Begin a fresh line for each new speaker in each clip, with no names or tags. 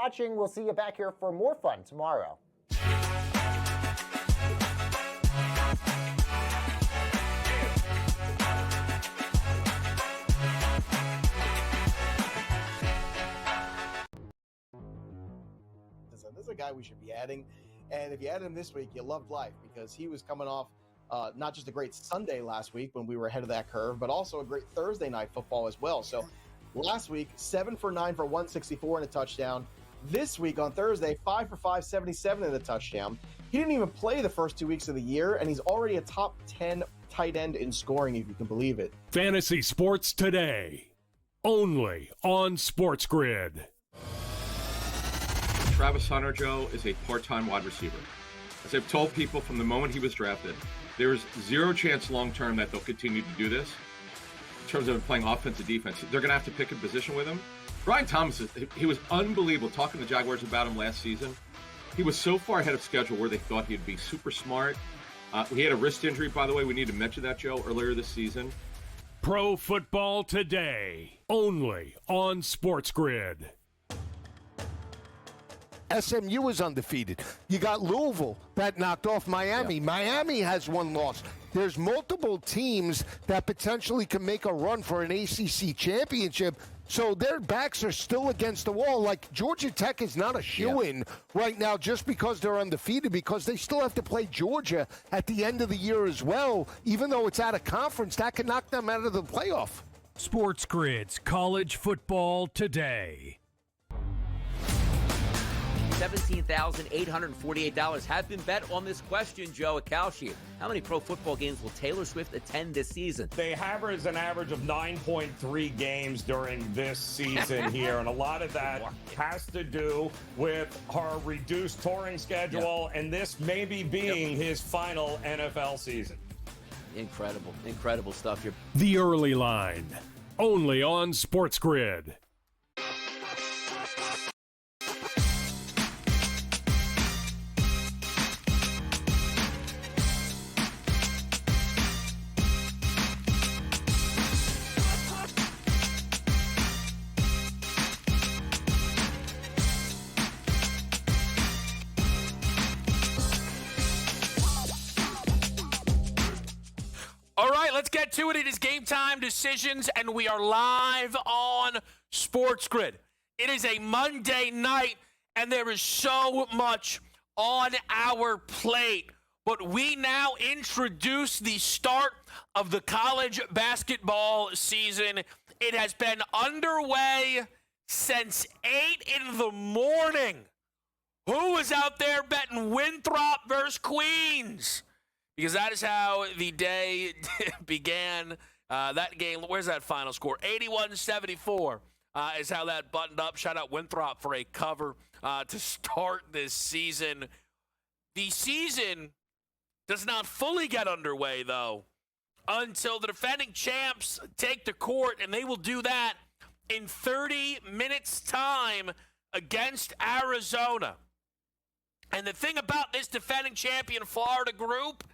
watching. We'll see you back here for more fun tomorrow.
This is a guy we should be adding. And if you add him this week, you loved life because he was coming off not just a great Sunday last week when we were ahead of that curve, but also a great Thursday night football as well. So last week, 7 for 9 for 164 and a touchdown. This week on Thursday, 5 for 5, 77 and a touchdown. He didn't even play the first 2 weeks of the year, and he's already a top 10 tight end in scoring, if you can believe it.
Fantasy Sports Today, only on SportsGrid.
Travis Hunter, Joe, is a part-time wide receiver. As I've told people from the moment he was drafted, there's zero chance long-term that they'll continue to do this in terms of playing offense and defense. They're going to have to pick a position with him. Brian Thomas, he was unbelievable. Talking to the Jaguars about him last season, he was so far ahead of schedule where they thought he'd be super smart. He had a wrist injury, by the way. We need to mention that, Joe, earlier this season.
Pro Football Today, only on SportsGrid.
SMU is undefeated. You got Louisville that knocked off Miami. Yeah. Miami has one loss. There's multiple teams that potentially can make a run for an ACC championship. So their backs are still against the wall. Like Georgia Tech is not a shoo-in right now just because they're undefeated, because they still have to play Georgia at the end of the year as well. Even though it's out of conference, that can knock them out of the playoff.
SportsGrid's College Football Today.
$17,848 have been bet on this question, Joe Kalshi. How many pro football games will Taylor Swift attend this season?
They average an average of 9.3 games during this season here, and a lot of that has to do with her reduced touring schedule, and this maybe being his final NFL season.
Incredible stuff here.
The Early Line, only on SportsGrid.
All right, let's get to it. It is game time decisions, and we are live on SportsGrid. It is a Monday night, and there is so much on our plate. But we now introduce the start of the college basketball season. It has been underway since 8 in the morning. Who was out there betting Winthrop versus Queens? Because that is how the day began. That game, where's that final score? 81-74 is how that buttoned up. Shout out Winthrop for a cover to start this season. The season does not fully get underway, though, until the defending champs take the court, and they will do that in 30 minutes' time against Arizona. And the thing about this defending champion Florida group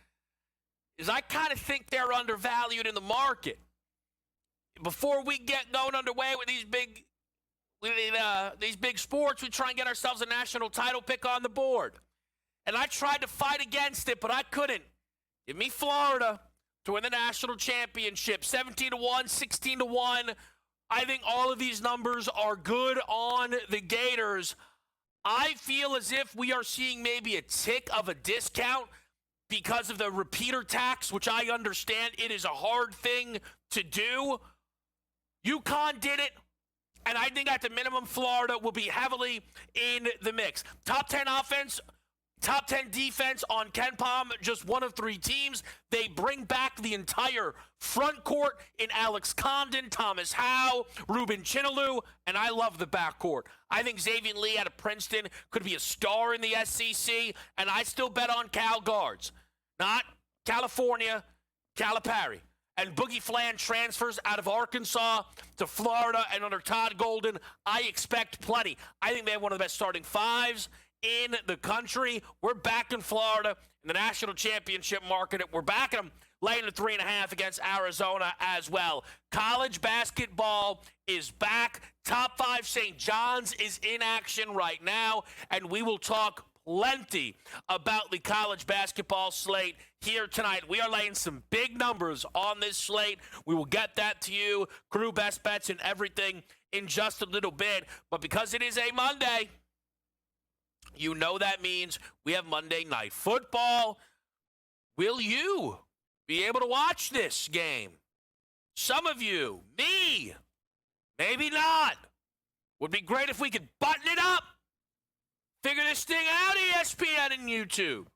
is I kind of think they're undervalued in the market. Before we get going underway with these big sports, we try and get ourselves a national title pick on the board. And I tried to fight against it, but I couldn't. Give me Florida to win the national championship. 17-1, 16-1. I think all of these numbers are good on the Gators. I feel as if we are seeing maybe a tick of a discount because of the repeater tax, which I understand it is a hard thing to do. UConn did it, and I think at the minimum, Florida will be heavily in the mix. Top 10 offense, top 10 defense on Ken Palm, just one of 3 teams. They bring back the entire front court in Alex Condon, Thomas Howe, Ruben Chinaloo, and I love the backcourt. I think Xavier Lee out of Princeton could be a star in the SEC, and I still bet on Cal guards. Not California, Calipari. And Boogie Flan transfers out of Arkansas to Florida, and under Todd Golden, I expect plenty. I think they have one of the best starting 5s in the country. We're back in Florida in the national championship market. We're backing them laying a 3.5 against Arizona as well. College basketball is back. Top 5 St. John's is in action right now, and we will talk plenty about the college basketball slate here tonight. We are laying some big numbers on this slate. We will get that to you, crew best bets and everything in just a little bit. But because it is a Monday, you know that means we have Monday Night Football. Will you be able to watch this game? Some of you, me, maybe not. Would be great if we could button it up. Figure this thing out, ESPN and YouTube.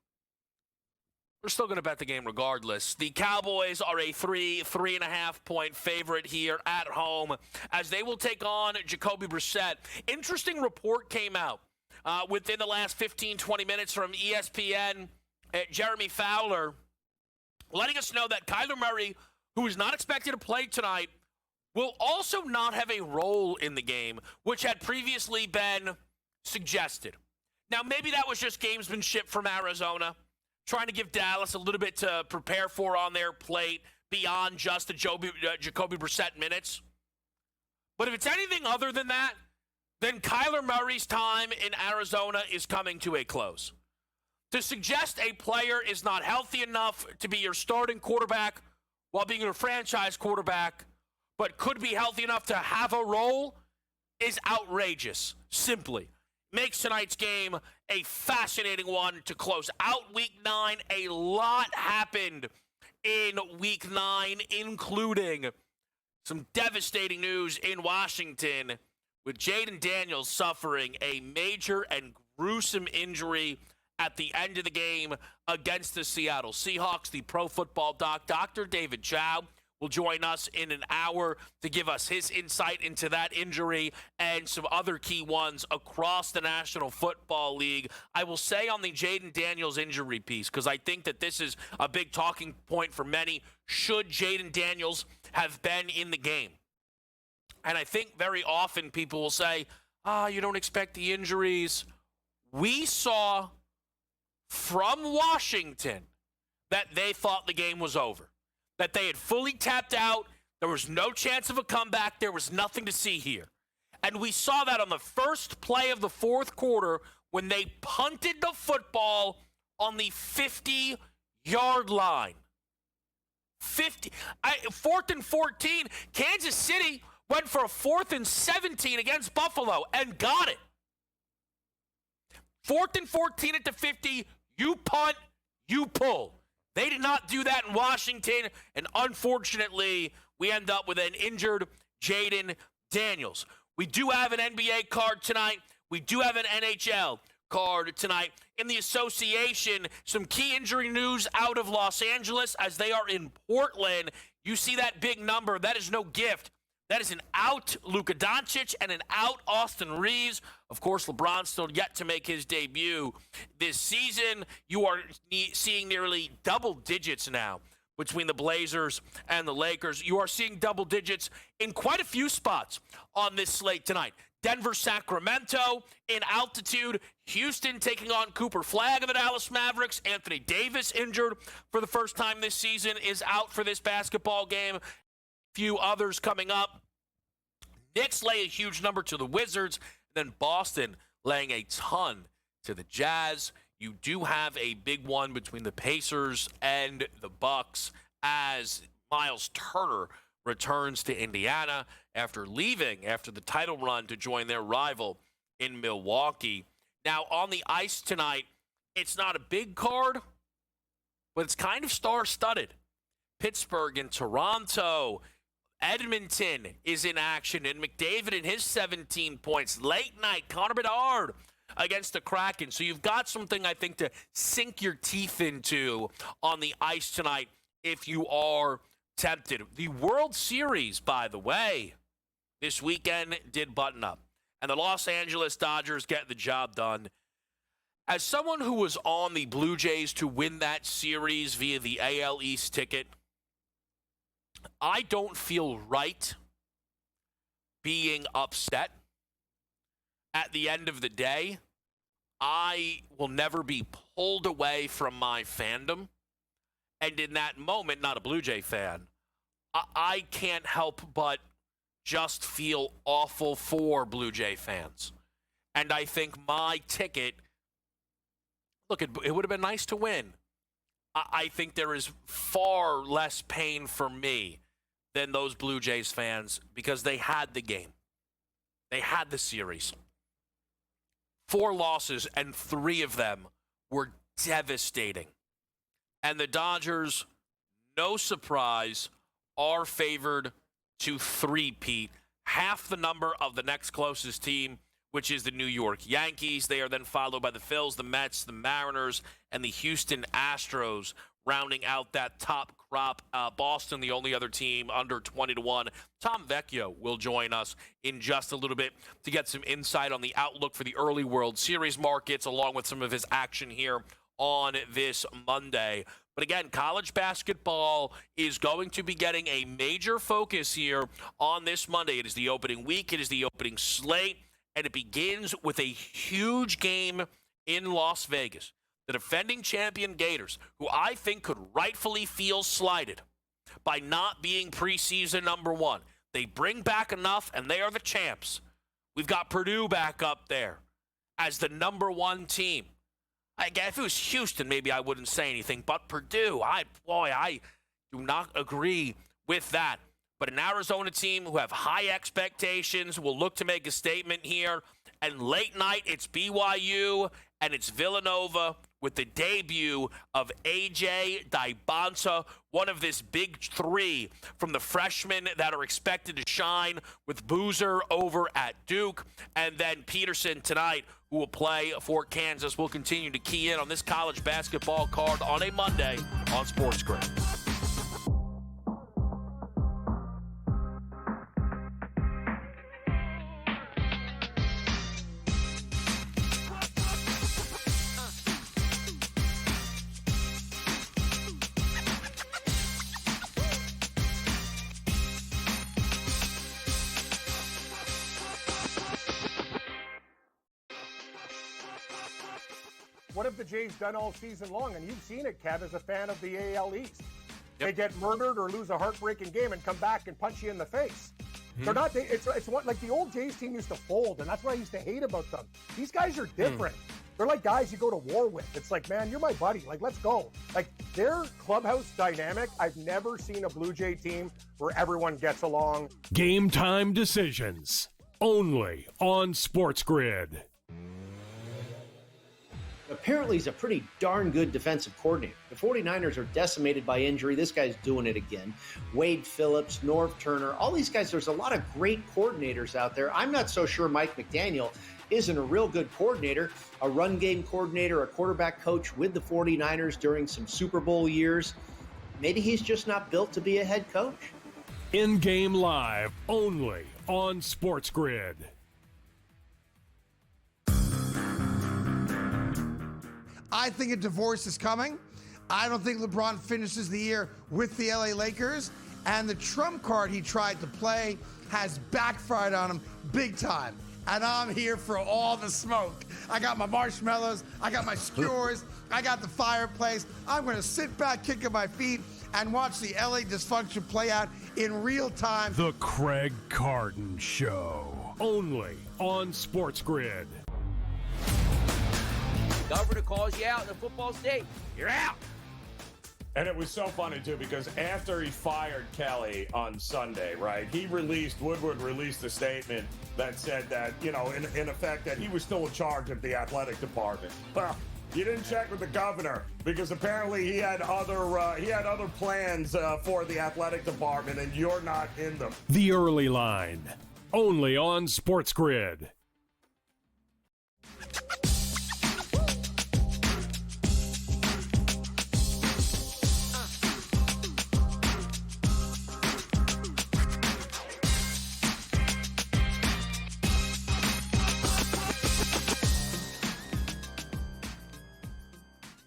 We're still going to bet the game regardless. The Cowboys are a 3.5 point favorite here at home as they will take on Jacoby Brissett. Interesting report came out within the last 15, 20 minutes from ESPN. Jeremy Fowler letting us know that Kyler Murray, who is not expected to play tonight, will also not have a role in the game, which had previously been suggested. Now, maybe that was just gamesmanship from Arizona, trying to give Dallas a little bit to prepare for on their plate beyond just the Jacoby Brissett minutes. But if it's anything other than that, then Kyler Murray's time in Arizona is coming to a close. To suggest a player is not healthy enough to be your starting quarterback while being your franchise quarterback, but could be healthy enough to have a role is outrageous, simply. Makes tonight's game a fascinating one to close out Week 9. A lot happened in Week 9, including some devastating news in Washington with Jaden Daniels suffering a major and gruesome injury at the end of the game against the Seattle Seahawks. The Pro Football Doc, Dr. David Chow, will join us in an hour to give us his insight into that injury and some other key ones across the National Football League. I will say on the Jaden Daniels injury piece, because I think that this is a big talking point for many, should Jaden Daniels have been in the game? And I think very often people will say, you don't expect the injuries. We saw from Washington that they thought the game was over, that they had fully tapped out. There was no chance of a comeback. There was nothing to see here. And we saw that on the first play of the fourth quarter when they punted the football on the 50-yard line. 4th and 14, Kansas City went for a 4th and 17 against Buffalo and got it. 4th and 14 at the 50, you punt, you pull. They did not do that in Washington, and unfortunately, we end up with an injured Jaden Daniels. We do have an NBA card tonight. We do have an NHL card tonight. In the association, some key injury news out of Los Angeles as they are in Portland. You see that big number. That is no gift. That is an out Luka Doncic and an out Austin Reeves. Of course, LeBron's still yet to make his debut this season. You are seeing nearly double digits now between the Blazers and the Lakers. You are seeing double digits in quite a few spots on this slate tonight. Denver, Sacramento in altitude. Houston taking on Cooper Flagg of the Dallas Mavericks. Anthony Davis injured for the first time this season is out for this basketball game. Few others coming up. Knicks lay a huge number to the Wizards. Then Boston laying a ton to the Jazz. You do have a big one between the Pacers and the Bucks as Miles Turner returns to Indiana after leaving after the title run to join their rival in Milwaukee. Now, on the ice tonight, it's not a big card, but it's kind of star-studded. Pittsburgh and Toronto. Edmonton is in action, and McDavid in his 17 points. Late night, Connor Bedard against the Kraken. So you've got something, I think, to sink your teeth into on the ice tonight if you are tempted. The World Series, by the way, this weekend did button up. And the Los Angeles Dodgers get the job done. As someone who was on the Blue Jays to win that series via the AL East ticket, I don't feel right being upset. At the end of the day, I will never be pulled away from my fandom. And in that moment, not a Blue Jay fan, I can't help but just feel awful for Blue Jay fans. And I think my ticket, look, it would have been nice to win. I think there is far less pain for me than those Blue Jays fans because they had the game. They had the series. 4 losses, and 3 of them were devastating. And the Dodgers, no surprise, are favored to three-peat, half the number of the next closest team, which is the New York Yankees. They are then followed by the Phils, the Mets, the Mariners, and the Houston Astros, rounding out that top crop. Boston, the only other team under 20-1. Tom Vecchio will join us in just a little bit to get some insight on the outlook for the early World Series markets, along with some of his action here on this Monday. But again, college basketball is going to be getting a major focus here on this Monday. It is the opening week. It is the opening slate. And it begins with a huge game in Las Vegas. The defending champion Gators, who I think could rightfully feel slighted by not being preseason number 1. They bring back enough, and they are the champs. We've got Purdue back up there as the number 1 team. If it was Houston, maybe I wouldn't say anything. But Purdue, I do not agree with that. But an Arizona team who have high expectations will look to make a statement here. And late night, it's BYU and it's Villanova with the debut of A.J. Dybonsa, one of this big 3 from the freshmen that are expected to shine, with Boozer over at Duke. And then Peterson tonight, who will play for Kansas. We'll continue to key in on this college basketball card on a Monday on SportsGrid.
What have the Jays done all season long? And you've seen it, Kev, as a fan of the AL East. Yep. They get murdered or lose a heartbreaking game and come back and punch you in the face. Mm-hmm. They're not. It's what, like the old Jays team used to fold, and that's what I used to hate about them. These guys are different. They're like guys you go to war with. It's like, man, you're my buddy. Like, let's go. Like, their clubhouse dynamic, I've never seen a Blue Jay team where everyone gets along.
Game time decisions, only on SportsGrid.
Apparently, he's a pretty darn good defensive coordinator. The 49ers are decimated by injury. This guy's doing it again. Wade Phillips, Norv Turner, all these guys, there's a lot of great coordinators out there. I'm not so sure Mike McDaniel isn't a real good coordinator, a run game coordinator, a quarterback coach with the 49ers during some Super Bowl years. Maybe he's just not built to be a head coach.
In-game live, only on SportsGrid.
I think a divorce is coming. I don't think LeBron finishes the year with the LA Lakers. And the trump card he tried to play has backfired on him big time. And I'm here for all the smoke. I got my marshmallows. I got my skewers. I got the fireplace. I'm going to sit back, kicking my feet, and watch the LA dysfunction play out in real time.
The Craig Carton Show, only on SportsGrid.
Governor calls you out in a football state. You're out.
And it was so funny, too, because after he fired Kelly on Sunday, right, Woodward released a statement that said that, you know, in effect, that he was still in charge of the athletic department. Well, you didn't check with the governor because apparently he had other plans for the athletic department, and you're not in them.
The Early Line, only on SportsGrid.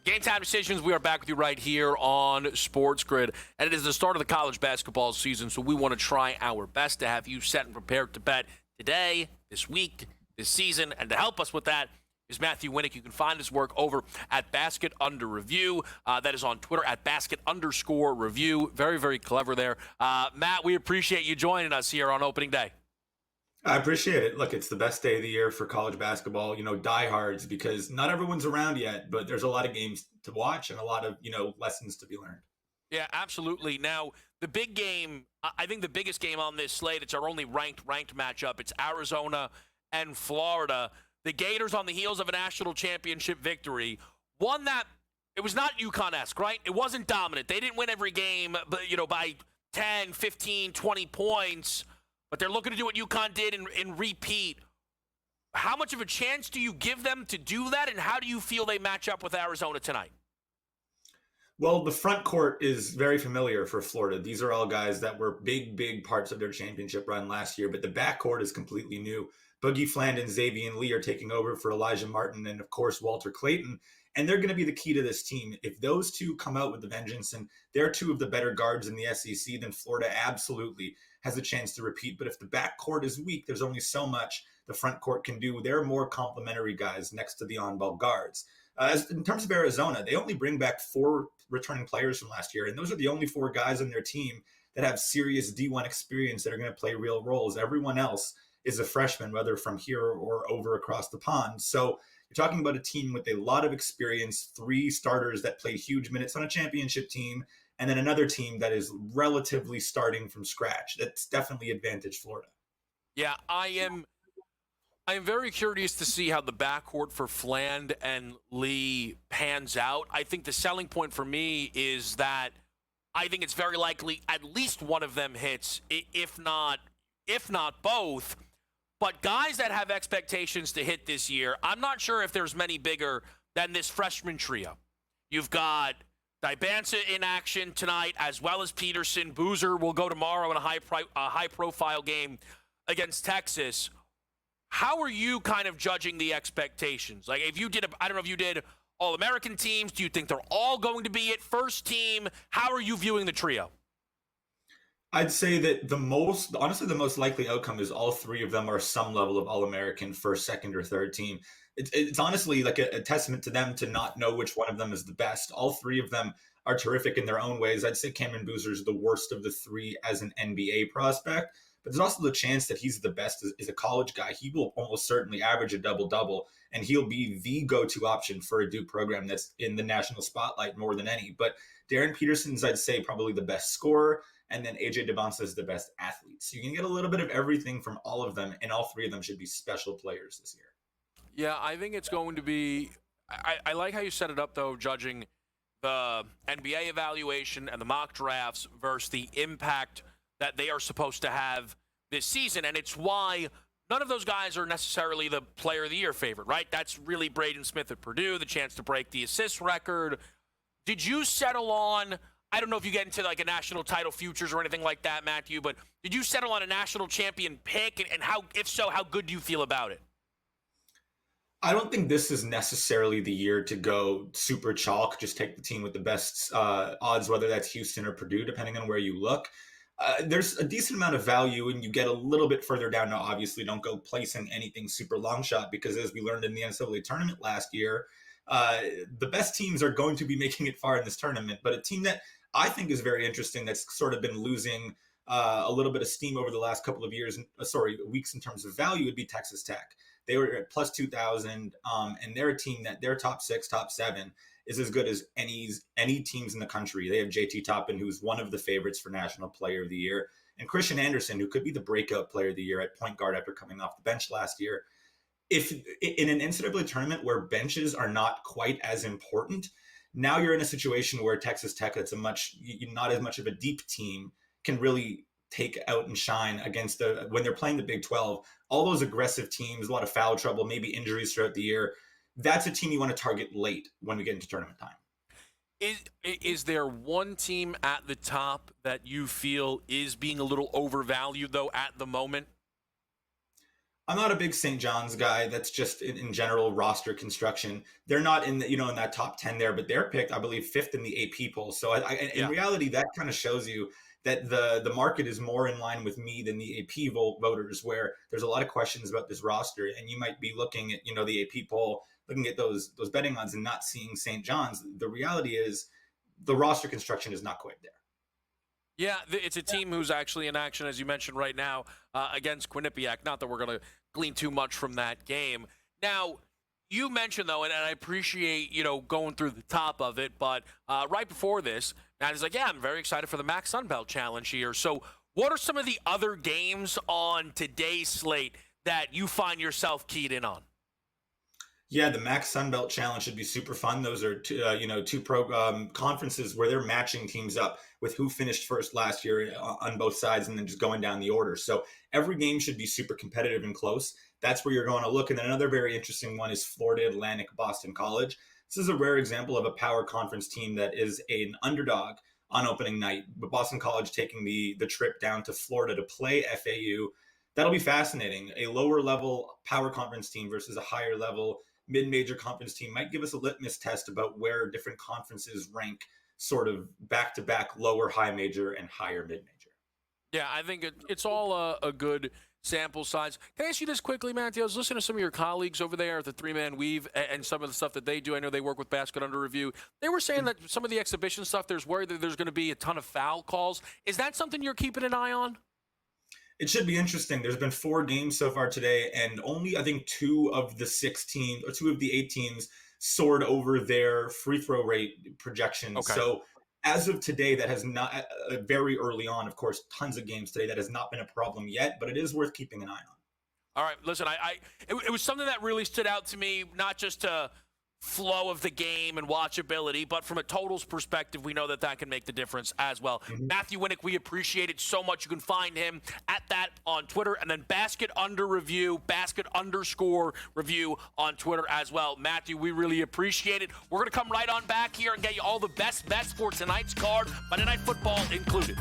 Game time decisions. We are back with you right here on SportsGrid. And it is the start of the college basketball season, so we want to try our best to have you set and prepared to bet today, this week, this season. And to help us with that is Matthew Winnick. You can find his work over at Basket Under Review. That is on Twitter at Basket_review. Very, very clever there. Matt, we appreciate you joining us here on opening day.
I appreciate it. Look, it's the best day of the year for college basketball, diehards, because not everyone's around yet, but there's a lot of games to watch and a lot of, lessons to be learned.
Yeah, absolutely. Now, the big game, I think the biggest game on this slate, it's our only ranked matchup. It's Arizona and Florida. The Gators, on the heels of a national championship victory, won that. It was not UConn-esque, right? It wasn't dominant. They didn't win every game, but by 10, 15, 20 points. But they're looking to do what UConn did and repeat. How much of a chance do you give them to do that, and how do you feel they match up with Arizona tonight?
Well, the front court is very familiar for Florida. These are all guys that were big parts of their championship run last year, but the back court is completely new. Boogie Flandon, Xavier Lee are taking over for Elijah Martin and, of course, Walter Clayton. And they're going to be the key to this team. If those two come out with the vengeance and they're two of the better guards in the SEC, then Florida absolutely has a chance to repeat. But if the back court is weak, there's only so much the front court can do. They're more complementary guys next to the on-ball guards. In terms of Arizona, they only bring back 4 returning players from last year. And those are the only 4 guys on their team that have serious D1 experience that are going to play real roles. Everyone else is a freshman, whether from here or over across the pond. So you're talking about a team with a lot of experience, 3 starters that played huge minutes on a championship team, and then another team that is relatively starting from scratch. That's definitely advantage Florida.
Yeah, I am very curious to see how the backcourt for Fland and Lee pans out. I think the selling point for me is that I think it's very likely at least one of them hits, if not both. But guys that have expectations to hit this year, I'm not sure if there's many bigger than this freshman trio. You've got Dibansa in action tonight, as well as Peterson. Boozer will go tomorrow in a high-profile game against Texas. How are you kind of judging the expectations? Like, if you did, I don't know if you did All-American teams. Do you think they're all going to be at first team? How are you viewing the trio?
I'd say that the most likely outcome is all 3 of them are some level of All-American first, second, or third team. It's honestly like a testament to them to not know which one of them is the best. All 3 of them are terrific in their own ways. I'd say Cameron Boozer is the worst of the 3 as an NBA prospect, but there's also the chance that he's the best as a college guy. He will almost certainly average a double-double, and he'll be the go-to option for a Duke program that's in the national spotlight more than any. But Darren Peterson's, I'd say, probably the best scorer. And then AJ Dibansa is the best athlete. So you can get a little bit of everything from all of them, and all 3 of them should be special players this year.
Yeah, I think it's going to be – I like how you set it up, though, judging the NBA evaluation and the mock drafts versus the impact that they are supposed to have this season. And it's why none of those guys are necessarily the player of the year favorite, right? That's really Braden Smith at Purdue, the chance to break the assist record. Did you settle on – I don't know if you get into like a national title futures or anything like that, Matthew, but did you settle on a national champion pick? And how, if so, how good do you feel about it?
I don't think this is necessarily the year to go super chalk, just take the team with the best odds, whether that's Houston or Purdue, depending on where you look. There's a decent amount of value, and you get a little bit further down. Now, obviously, don't go placing anything super long shot, because as we learned in the NCAA tournament last year, the best teams are going to be making it far in this tournament. But a team that I think is very interesting, that's sort of been losing a little bit of steam over the last couple of weeks in terms of value, would be Texas Tech. They were at plus 2,000, and they're a team that their top 6, top 7 is as good as any teams in the country. They have JT Toppin, who's one of the favorites for National Player of the Year, and Christian Anderson, who could be the breakout player of the year at point guard after coming off the bench last year. If in an NCAA tournament where benches are not quite as important, now you're in a situation where Texas Tech, that's not as much of a deep team, can really take out and shine against when they're playing the Big 12. All those aggressive teams, a lot of foul trouble, maybe injuries throughout the year. That's a team you want to target late when we get into tournament time.
Is there one team at the top that you feel is being a little overvalued, though, at the moment?
I'm not a big St. John's guy. That's just in general roster construction. They're not in in that top 10 there, but they're picked, I believe, 5th in the AP poll. So in reality, that kind of shows you that the market is more in line with me than the AP voters, where there's a lot of questions about this roster, and you might be looking at the AP poll looking at those betting odds and not seeing St. John's. The reality is the roster construction is not quite there.
Yeah, it's a team who's actually in action, as you mentioned right now, against Quinnipiac. Not that we're going to glean too much from that game. Now, you mentioned, though, and I appreciate, going through the top of it, but right before this, Matt is like, yeah, I'm very excited for the MAC Sunbelt Challenge here. So what are some of the other games on today's slate that you find yourself keyed in on?
Yeah, the MAC Sunbelt Challenge should be super fun. Those are two conferences where they're matching teams up with who finished first last year on both sides, and then just going down the order. So every game should be super competitive and close. That's where you're going to look. And then another very interesting one is Florida Atlantic Boston College. This is a rare example of a power conference team that is an underdog on opening night, but Boston College taking the trip down to Florida to play FAU. That'll be fascinating. A lower level power conference team versus a higher level mid-major conference team might give us a litmus test about where different conferences rank sort of back-to-back lower high major and higher mid-major.
Yeah, I think it's all a good sample size. Can I ask you this quickly, Matthew? I was listening to some of your colleagues over there at the three-man weave and some of the stuff that they do. I know they work with Basket Under Review. They were saying that some of the exhibition stuff, there's worry that there's going to be a ton of foul calls. Is that something you're keeping an eye on?
It should be interesting. There's been 4 games so far today, and only, I think, 2 of the 8 teams soared over their free throw rate projections.
Okay.
So as of today, that has not, very early on, of course, tons of games today, that has not been a problem yet, but it is worth keeping an eye on.
All right, listen, it was something that really stood out to me, not just to flow of the game and watchability, but from a totals perspective, we know that can make the difference as well. Mm-hmm. Matthew Winnick, we appreciate it so much. You can find him at that on Twitter, and then Basket _Review on Twitter as well. Matthew, we really appreciate it. We're going to come right on back here and get you all the best bets for tonight's card, Monday Night Football included.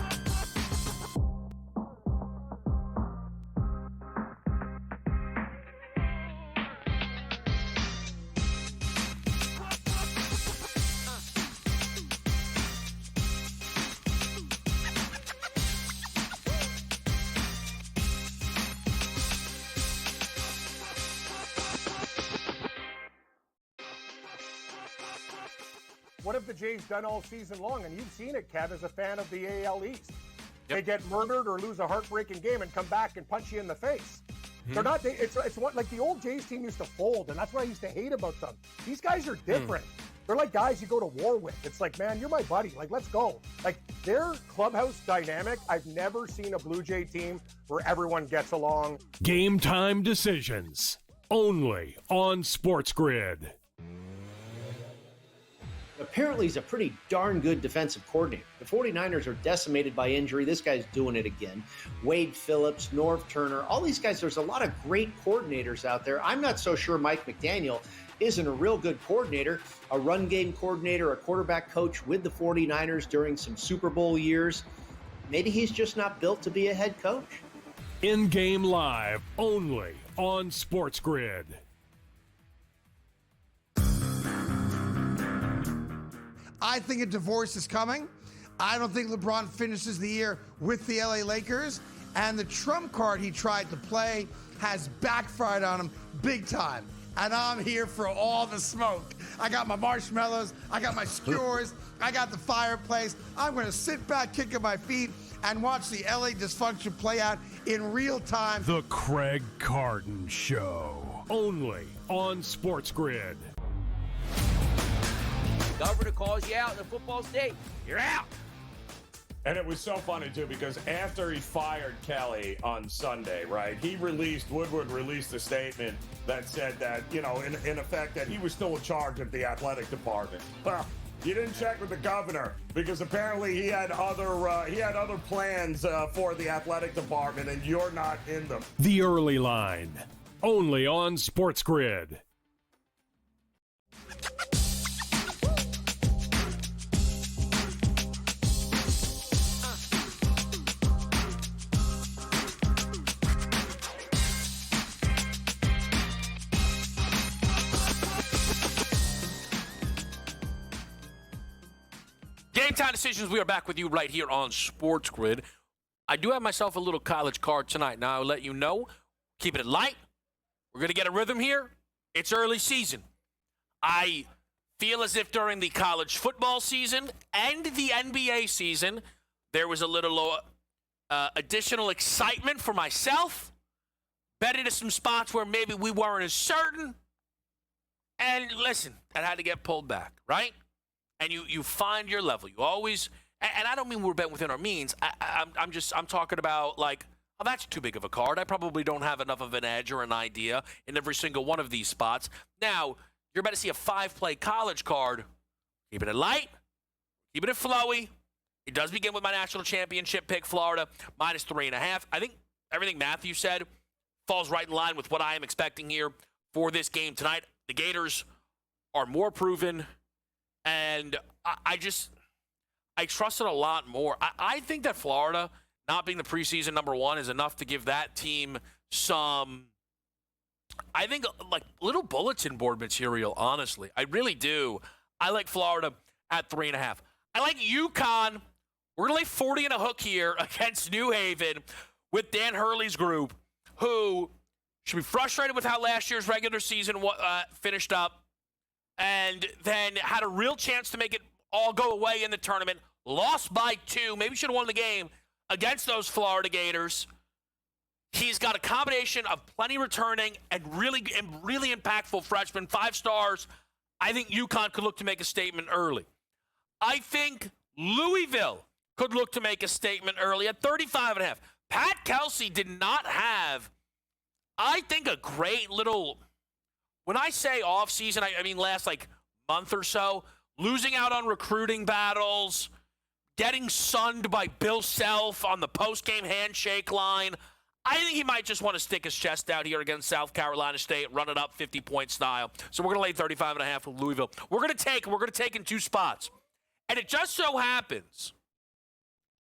What have the Jays done all season long? And you've seen it, Kev, as a fan of the AL East. Yep. They get murdered or lose a heartbreaking game and come back and punch you in the face. Mm-hmm. They're not. It's what, like the old Jays team used to fold, and that's what I used to hate about them. These guys are different. They're like guys you go to war with. It's like, man, you're my buddy. Like, let's go. Like, their clubhouse dynamic, I've never seen a Blue Jay team where everyone gets along.
Game time decisions, only on SportsGrid.
Apparently, he's a pretty darn good defensive coordinator. The 49ers are decimated by injury. This guy's doing it again. Wade Phillips, Norv Turner, all these guys, there's a lot of great coordinators out there. I'm not so sure Mike McDaniel isn't a real good coordinator, a run game coordinator, a quarterback coach with the 49ers during some Super Bowl years. Maybe he's just not built to be a head coach.
In-game live, only on SportsGrid.
I think a divorce is coming. I don't think LeBron finishes the year with the LA Lakers. And the trump card he tried to play has backfired on him big time. And I'm here for all the smoke. I got my marshmallows. I got my skewers. I got the fireplace. I'm going to sit back, kicking my feet, and watch the LA dysfunction play out in real time.
The Craig Carton Show, only on SportsGrid.
Governor calls you out in the football state. You're out.
And it was so funny, too, because after he fired Kelly on Sunday, right, Woodward released a statement that said that, in effect, that he was still in charge of the athletic department. Well, you didn't check with the governor because apparently he had other plans for the athletic department, and you're not in them.
The Early Line, only on SportsGrid.
Game time decisions. We are back with you right here on SportsGrid. I do have myself a little college card tonight. Now, I'll let you know. Keep it light. We're going to get a rhythm here. It's early season. I feel as if during the college football season and the NBA season, there was a little additional excitement for myself. Bet into some spots where maybe we weren't as certain. And listen, that had to get pulled back, right? And you find your level. You always, and I don't mean we're betting within our means. I'm talking about like, oh, that's too big of a card. I probably don't have enough of an edge or an idea in every single one of these spots. Now, you're about to see a 5-play college card. Keeping it light, keeping it flowy. It does begin with my national championship pick, Florida, -3.5. I think everything Matthew said falls right in line with what I am expecting here for this game tonight. The Gators are more proven, and I trust it a lot more. I think that Florida, not being the preseason number one, is enough to give that team some, I think, like little bulletin board material, honestly. I really do. I like Florida at 3.5. I like UConn. We're going to lay 40 and a hook here against New Haven with Dan Hurley's group, who should be frustrated with how last year's regular season finished up, and then had a real chance to make it all go away in the tournament. Lost by 2. Maybe should have won the game against those Florida Gators. He's got a combination of plenty returning and really impactful freshmen, 5 stars. I think UConn could look to make a statement early. I think Louisville could look to make a statement early at 35.5. Pat Kelsey did not have, I think, a great little, when I say offseason, I mean last like month or so, losing out on recruiting battles, getting sunned by Bill Self on the post-game handshake line. I think he might just want to stick his chest out here against South Carolina State, run it up 50-point style. So we're going to lay 35.5 with Louisville. We're going to take in 2 spots. And it just so happens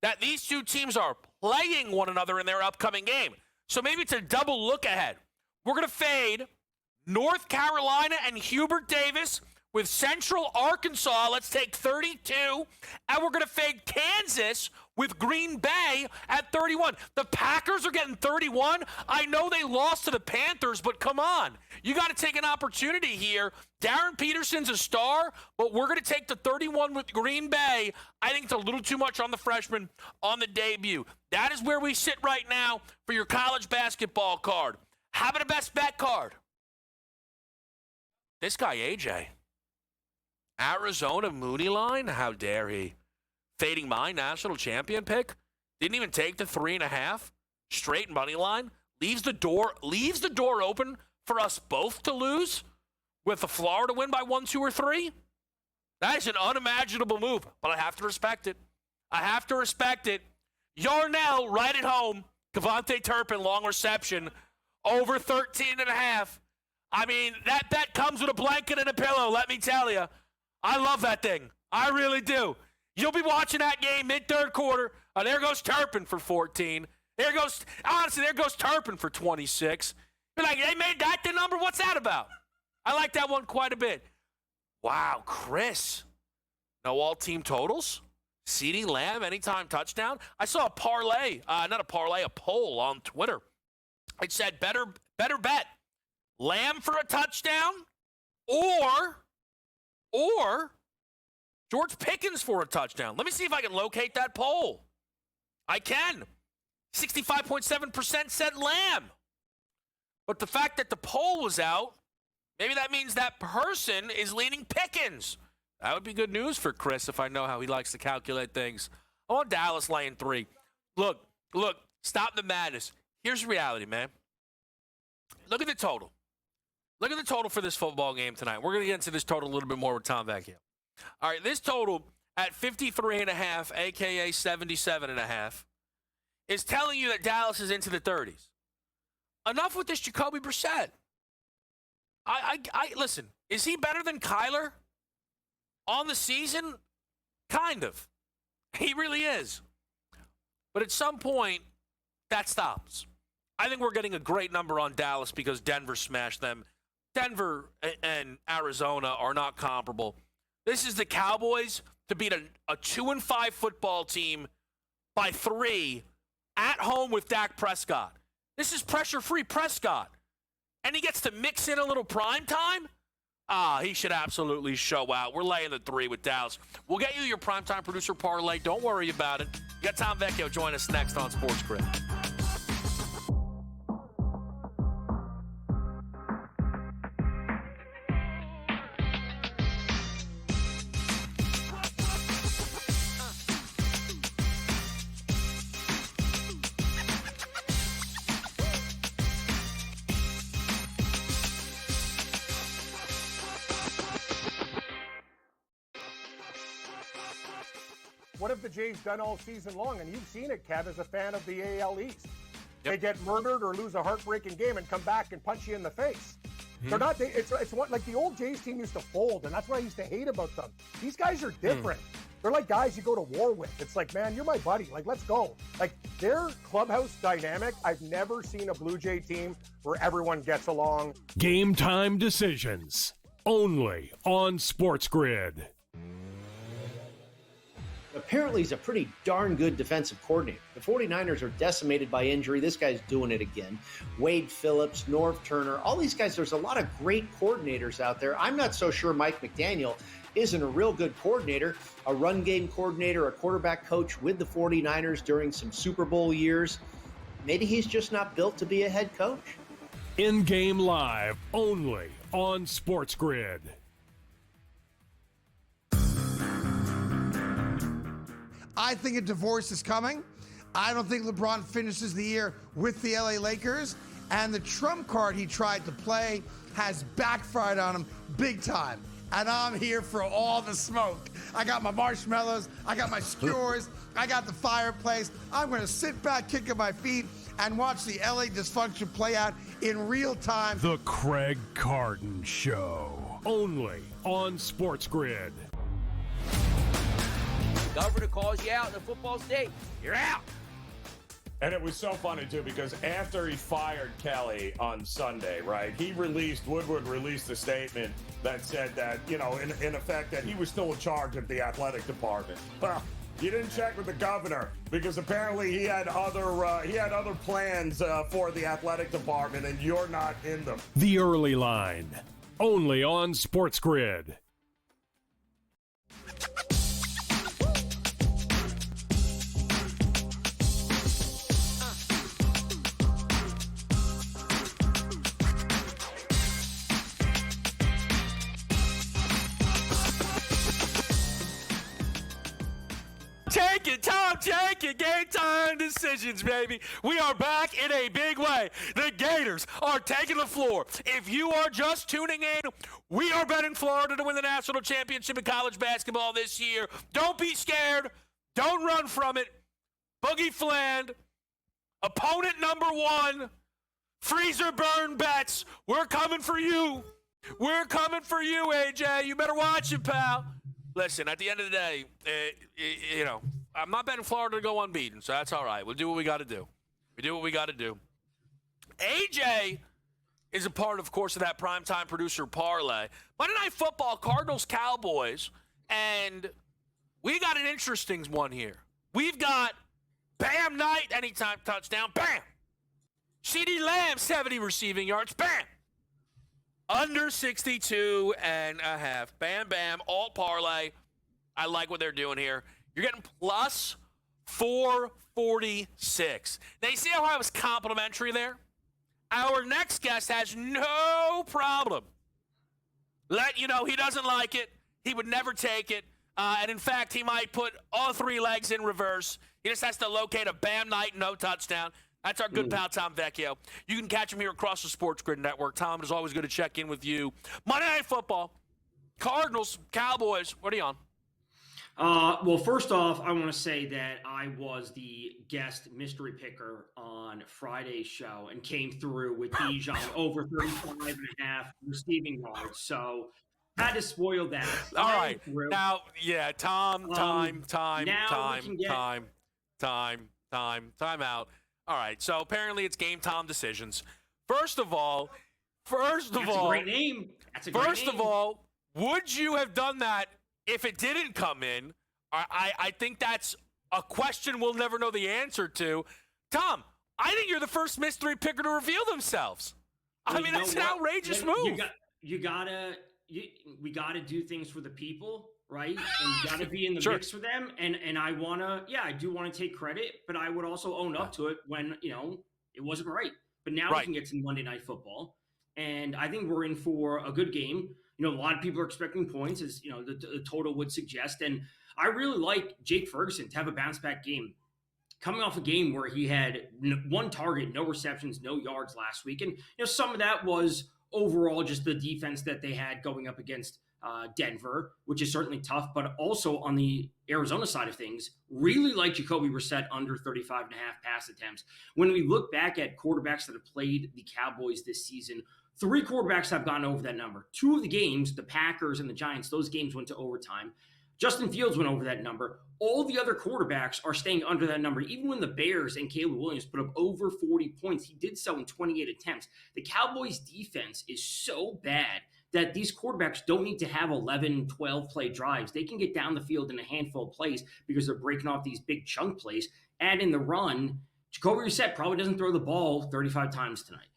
that these two teams are playing one another in their upcoming game. So maybe it's a double look ahead. We're going to fade North Carolina and Hubert Davis with Central Arkansas. Let's take 32. And we're going to fade Kansas with Green Bay at 31. The Packers are getting 31. I know they lost to the Panthers, but come on. You got to take an opportunity here. Darren Peterson's a star, but we're going to take the 31 with Green Bay. I think it's a little too much on the freshman on the debut. That is where we sit right now for your college basketball card. How about a best bet card? This guy, AJ. Arizona Mooney line? How dare he? Fading my national champion pick. Didn't even take the 3.5. Straight money line. Leaves the door open for us both to lose with the Florida win by 1, 2, or 3. That is an unimaginable move, but I have to respect it. Yarnell right at home. Kevontae Turpin, long reception. Over 13.5. I mean, that bet comes with a blanket and a pillow, let me tell you. I love that thing. I really do. You'll be watching that game mid-third quarter. There goes Turpin for 14. There goes Turpin for 26. You're like, they made that the number? What's that about? I like that one quite a bit. Wow, Chris. No all-team totals? CeeDee Lamb, anytime touchdown? I saw a parlay, a poll on Twitter. It said better bet. Lamb for a touchdown or George Pickens for a touchdown. Let me see if I can locate that poll. I can. 65.7% said Lamb. But the fact that the poll was out, maybe that means that person is leaning Pickens. That would be good news for Chris if I know how he likes to calculate things. I want Dallas laying 3. Look, stop the madness. Here's the reality, man. Look at the total. Look at the total for this football game tonight. We're going to get into this total a little bit more with Tom back here. All right, this total at 53.5, a.k.a. 77.5, is telling you that Dallas is into the 30s. Enough with this Jacoby Brissett. I listen, is he better than Kyler on the season? Kind of. He really is. But at some point, that stops. I think we're getting a great number on Dallas because Denver smashed them. Denver and Arizona are not comparable. This is the Cowboys to beat a 2-5 football team by 3 at home with Dak Prescott. This is pressure-free Prescott. And he gets to mix in a little prime time? He should absolutely show out. We're laying the 3 with Dallas. We'll get you your primetime producer parlay. Don't worry about it. You got Tom Vecchio join us next on Sports Grid.
What have the Jays done all season long? And you've seen it, Kev, as a fan of the AL East. They get murdered or lose a heartbreaking game and come back and punch you in the face. They're not. It's what like the old Jays team used to fold, and that's what I used to hate about them. These guys are different. They're like guys you go to war with. It's like, man, you're my buddy. Like, let's go. Like, their clubhouse dynamic, I've never seen a Blue Jay team where everyone gets along.
Game time decisions. Only on SportsGrid.
Apparently, he's a pretty darn good defensive coordinator. The 49ers are decimated by injury. This guy's doing it again. Wade Phillips, Norv Turner, all these guys, there's a lot of great coordinators out there. I'm not so sure Mike McDaniel isn't a real good coordinator, a run game coordinator, a quarterback coach with the 49ers during some Super Bowl years. Maybe he's just not built to be a head coach.
In-game live only on SportsGrid.
I think a divorce is coming. I don't think LeBron finishes the year with the LA Lakers. And the trump card he tried to play has backfired on him big time. And I'm here for all the smoke. I got my marshmallows. I got my skewers. I got the fireplace. I'm going to sit back, kicking my feet, and watch the LA dysfunction play out in real time.
The Craig Carton Show. Only on SportsGrid.
Governor calls you out in the football state. You're out.
And it was so funny, too, because after he fired Kelly on Sunday, right, Woodward released a statement that said that, you know, in effect, that he was still in charge of the athletic department. Well, you didn't check with the governor because apparently he had other plans for the athletic department, and you're not in them.
The Early Line. Only on SportsGrid.
Take it, Tom, take it. Game time decisions, baby. We are back in a big way. The Gators are taking the floor. If you are just tuning in, we are betting Florida to win the national championship in college basketball this year. Don't be scared. Don't run from it. Boogie Fland, opponent number 1, freezer burn bets. We're coming for you. We're coming for you, AJ. You better watch it, pal. Listen, at the end of the day, you know, I'm not betting Florida to go unbeaten, so that's all right. We'll do what we got to do. We do what we got to do. AJ is a part, of course, of that primetime producer parlay. Monday Night Football, Cardinals, Cowboys, and we got an interesting one here. We've got Bam Knight, anytime touchdown, bam. CeeDee Lamb, 70 receiving yards, bam. Under 62.5. Bam, bam, alt parlay. I like what they're doing here. You're getting plus 446. Now, you see how I was complimentary there? Our next guest has no problem let you know he doesn't like it. He would never take it. And, in fact, he might put all 3 legs in reverse. He just has to locate a Bam Knight, no touchdown. That's our good pal, Tom Vecchio. You can catch him here across the SportsGrid network. Tom, it is always good to check in with you. Monday Night Football, Cardinals, Cowboys. What are you on?
Well, first off, I want to say that I was the guest mystery picker on Friday's show and came through with Bijan over 35.5 receiving yards. So had to spoil that.
All right. Now, yeah, time out. All right, so apparently it's game time decisions. First of all,
That's a great name.
First of all, would you have done that if it didn't come in? I think that's a question we'll never know the answer to. Tom, I think you're the first mystery picker to reveal themselves. I mean, that's an outrageous move.
You gotta we got to do things for the people, right? And you got to be in the mix for them. And I want to, I do want to take credit, but I would also own up to it when, it wasn't right. But now we can get to Monday Night Football. And I think we're in for a good game. A lot of people are expecting points, as, the total would suggest. And I really like Jake Ferguson to have a bounce back game. Coming off a game where he had one target, no receptions, no yards last week. And, some of that was overall just the defense that they had going up against Denver, which is certainly tough. But also on the Arizona side of things, really like Jacoby Brissett under 35.5 pass attempts. When we look back at quarterbacks that have played the Cowboys this season, 3 quarterbacks have gone over that number. 2 of the games, the Packers and the Giants, those games went to overtime. Justin Fields went over that number. All the other quarterbacks are staying under that number. Even when the Bears and Caleb Williams put up over 40 points, he did so in 28 attempts. The Cowboys' defense is so bad that these quarterbacks don't need to have 11, 12 play drives. They can get down the field in a handful of plays because they're breaking off these big chunk plays. And in the run, Jacoby Brissett probably doesn't throw the ball 35 times tonight.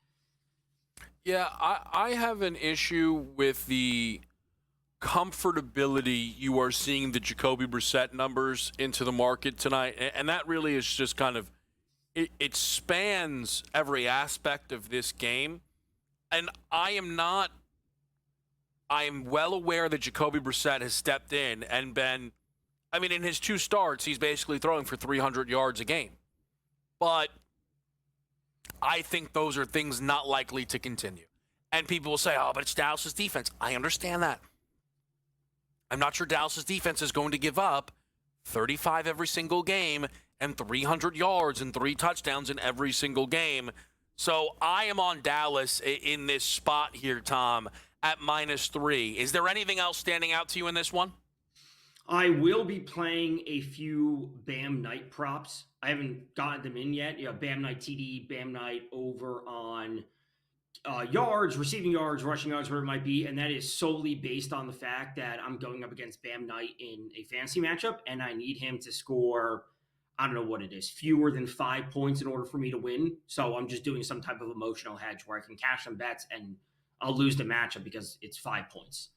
Yeah, I have an issue with the comfortability you are seeing the Jacoby Brissett numbers into the market tonight. And that really is just kind of, it spans every aspect of this game. And I am well aware that Jacoby Brissett has stepped in and been, in his 2 starts, he's basically throwing for 300 yards a game. But I think those are things not likely to continue. And people will say, oh, but it's Dallas's defense. I understand that. I'm not sure Dallas's defense is going to give up 35 every single game and 300 yards and 3 touchdowns in every single game. So I am on Dallas in this spot here, Tom, at -3. Is there anything else standing out to you in this one?
I will be playing a few Bam Knight props. I haven't gotten them in yet. Bam Knight TD, Bam Knight over on yards, receiving yards, rushing yards, whatever it might be. And that is solely based on the fact that I'm going up against Bam Knight in a fantasy matchup, and I need him to score, I don't know what it is, fewer than 5 points in order for me to win. So I'm just doing some type of emotional hedge where I can cash some bets and I'll lose the matchup because it's 5 points.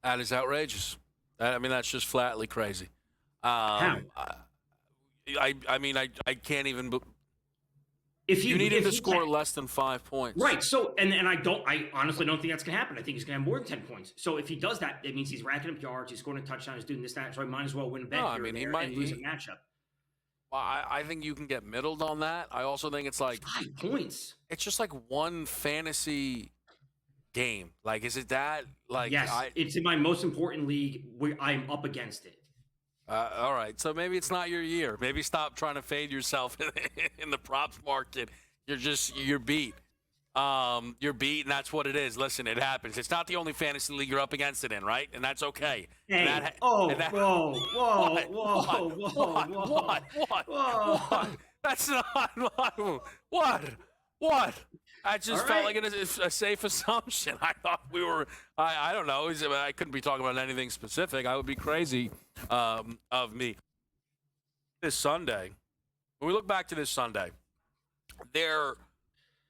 That is outrageous. That's just flatly crazy.
How?
I can't even.
If
you needed to score less than 5 points,
right? So, and I honestly don't think that's going to happen. I think he's going to have more than 10 points. So if he does that, it means he's racking up yards, he's scoring a touchdown, he's doing this, that. So I might as well win a bet
he might
and lose a matchup.
Well, I think you can get middled on that. I also think it's like
5 points.
It's just like one fantasy game. Like, is it that? Like,
yes, it's in my most important league where I'm up against it.
All right, so maybe it's not your year. Maybe stop trying to fade yourself in the props market. You're beat. You're beat, and that's what it is. Listen, it happens. It's not the only fantasy league you're up against it in, right? And that's okay.
Hey, whoa.
That's not what? I just felt like it's a safe assumption. I thought we were, I don't know. I couldn't be talking about anything specific. I would be crazy of me. This Sunday, when we look back to this Sunday, there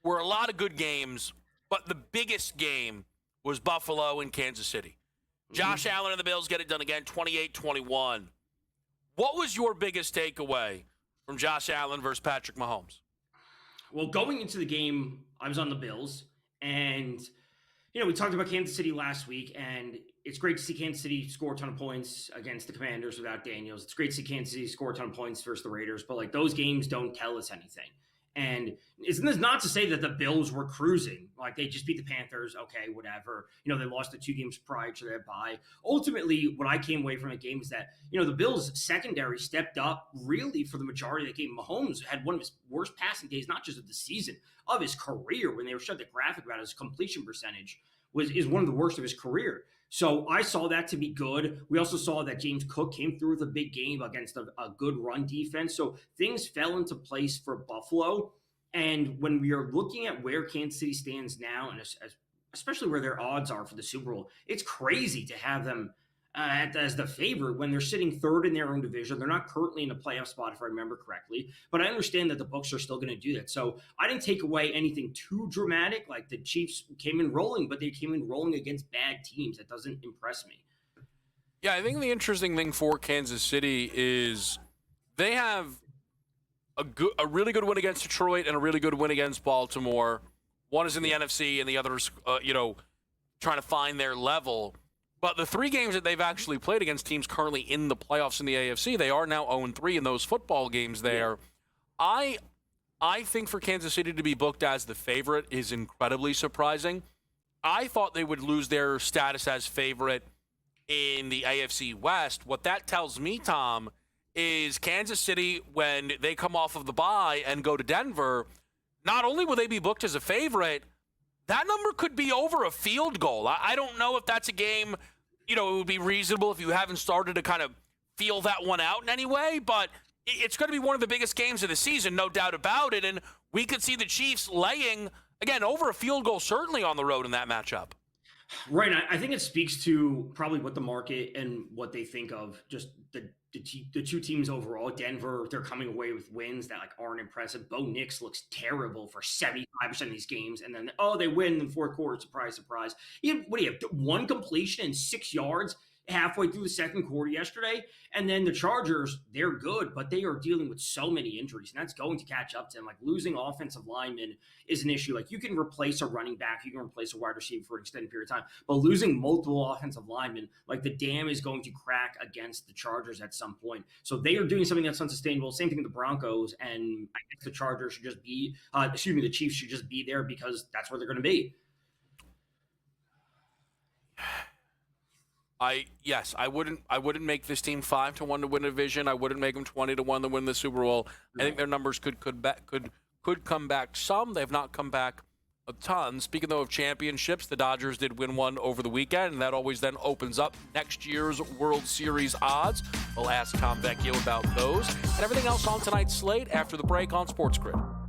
were a lot of good games, but the biggest game was Buffalo and Kansas City. Josh Allen and the Bills get it done again, 28-21. What was your biggest takeaway from Josh Allen versus Patrick Mahomes?
Well, going into the game, I was on the Bills, and, we talked about Kansas City last week, and it's great to see Kansas City score a ton of points against the Commanders without Daniels. It's great to see Kansas City score a ton of points versus the Raiders, but, those games don't tell us anything. And it's not to say that the Bills were cruising. Like, they just beat the Panthers. Okay, whatever. They lost the 2 games prior to their bye. Ultimately, what I came away from the game is that, the Bills' secondary stepped up really for the majority of the game. Mahomes had one of his worst passing days, not just of the season, of his career. When they were showing the graphic about his completion percentage is one of the worst of his career. So I saw that to be good. We also saw that James Cook came through with a big game against a good run defense. So things fell into place for Buffalo. And when we are looking at where Kansas City stands now, and especially where their odds are for the Super Bowl, it's crazy to have them as the favorite when they're sitting third in their own division. They're not currently in a playoff spot, if I remember correctly, but I understand that the books are still going to do that. So I didn't take away anything too dramatic. Like the Chiefs came in rolling, but they came in rolling against bad teams. That doesn't impress me.
Yeah, I think the interesting thing for Kansas City is they have a really good win against Detroit and a really good win against Baltimore. One is in the NFC, and the other is, trying to find their level. But the 3 games that they've actually played against teams currently in the playoffs in the AFC, they are now 0-3 in those football games there. Yeah. I think for Kansas City to be booked as the favorite is incredibly surprising. I thought they would lose their status as favorite in the AFC West. What that tells me, Tom, is Kansas City, when they come off of the bye and go to Denver, not only will they be booked as a favorite, that number could be over a field goal. I don't know if that's a game, it would be reasonable if you haven't started to kind of feel that one out in any way, but it's going to be one of the biggest games of the season, no doubt about it, and we could see the Chiefs laying, again, over a field goal, certainly on the road in that matchup.
Right. I think it speaks to probably what the market and what they think of just the two teams overall. Denver, they're coming away with wins that aren't impressive. Bo Nix looks terrible for 75% of these games. And then, they win in the fourth quarter. Surprise, surprise. What do you have? 1 completion and 6 yards halfway through the second quarter yesterday. And then the Chargers, they're good, but they are dealing with so many injuries, and that's going to catch up to them. Losing offensive linemen is an issue. You can replace a running back, you can replace a wide receiver for an extended period of time, but losing multiple offensive linemen, the dam is going to crack against the Chargers at some point. So they are doing something that's unsustainable. Same thing with the Broncos, and I guess the Chargers should just be, the Chiefs should just be there because that's where they're going to be.
I wouldn't make this team 5-1 to win a division. I wouldn't make them 20-1 to win the Super Bowl. I think their numbers could come back some. They have not come back a ton. Speaking though of championships, the Dodgers did win one over the weekend, and that always then opens up next year's World Series odds. We'll ask Tom Vecchio about those and everything else on tonight's slate after the break on SportsGrid.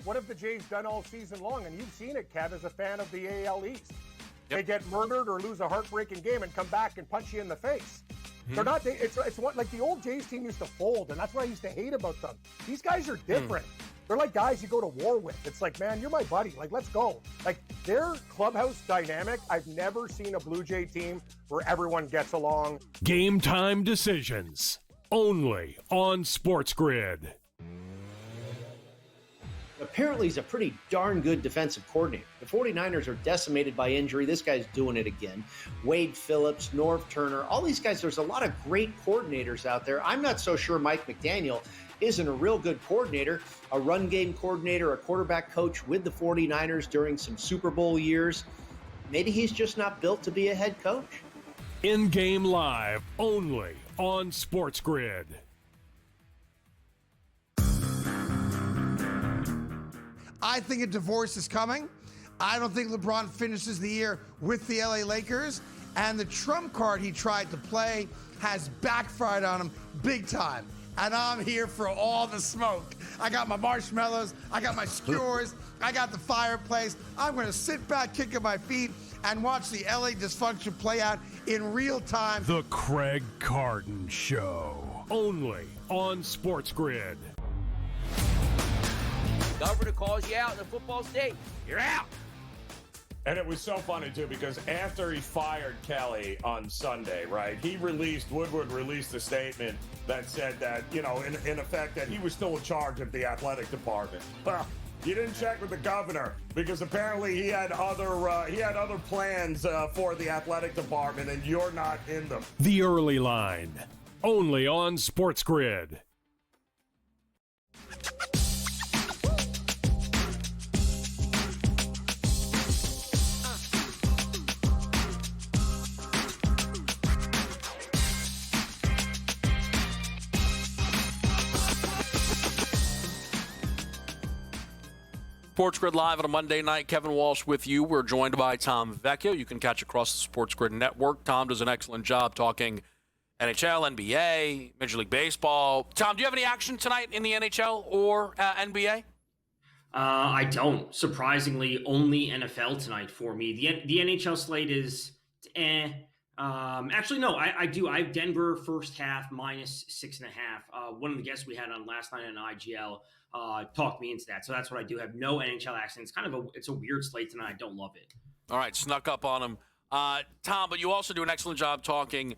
What have the Jays done all season long? And you've seen it, Kev, as a fan of the AL East. Yep. They get murdered or lose a heartbreaking game and come back and punch you in the face. Mm-hmm. They're not. It's what the old Jays team used to fold, and that's what I used to hate about them. These guys are different. They're like guys you go to war with. It's man, you're my buddy. Let's go. Their clubhouse dynamic. I've never seen a Blue Jay team where everyone gets along.
Game time decisions only on SportsGrid.
Apparently, he's a pretty darn good defensive coordinator. The 49ers are decimated by injury. This guy's doing it again. Wade Phillips, Norv Turner, all these guys, there's a lot of great coordinators out there. I'm not so sure Mike McDaniel isn't a real good coordinator, a run game coordinator, a quarterback coach with the 49ers during some Super Bowl years. Maybe he's just not built to be a head coach.
In-game live only on SportsGrid.
I think a divorce is coming. I don't think LeBron finishes the year with the LA Lakers. And the trump card he tried to play has backfired on him big time. And I'm here for all the smoke. I got my marshmallows. I got my skewers. I got the fireplace. I'm going to sit back, kicking my feet, and watch the LA dysfunction play out in real time.
The Craig Carton Show. Only on SportsGrid.
Governor calls you out in the football state. You're out.
And it was so funny, too, because after he fired Kelly on Sunday, right, Woodward released a statement that said that, in effect, that he was still in charge of the athletic department. Well, you didn't check with the governor because apparently he had other plans for the athletic department, and you're not in them.
The Early Line, only on SportsGrid.
SportsGrid Live on a Monday night. Kevin Walsh with you. We're joined by Tom Vecchio. You can catch across the SportsGrid network. Tom does an excellent job talking NHL, NBA, Major League Baseball. Tom, do you have any action tonight in the NHL or NBA?
I don't. Surprisingly, only NFL tonight for me. The NHL slate is actually, no, I do. I have Denver first half -6.5. One of the guests we had on last night on IGL talked me into that. So that's what I do. Have no NHL action. It's kind of it's a weird slate tonight. I don't love it.
All right, snuck up on him. Tom, but you also do an excellent job talking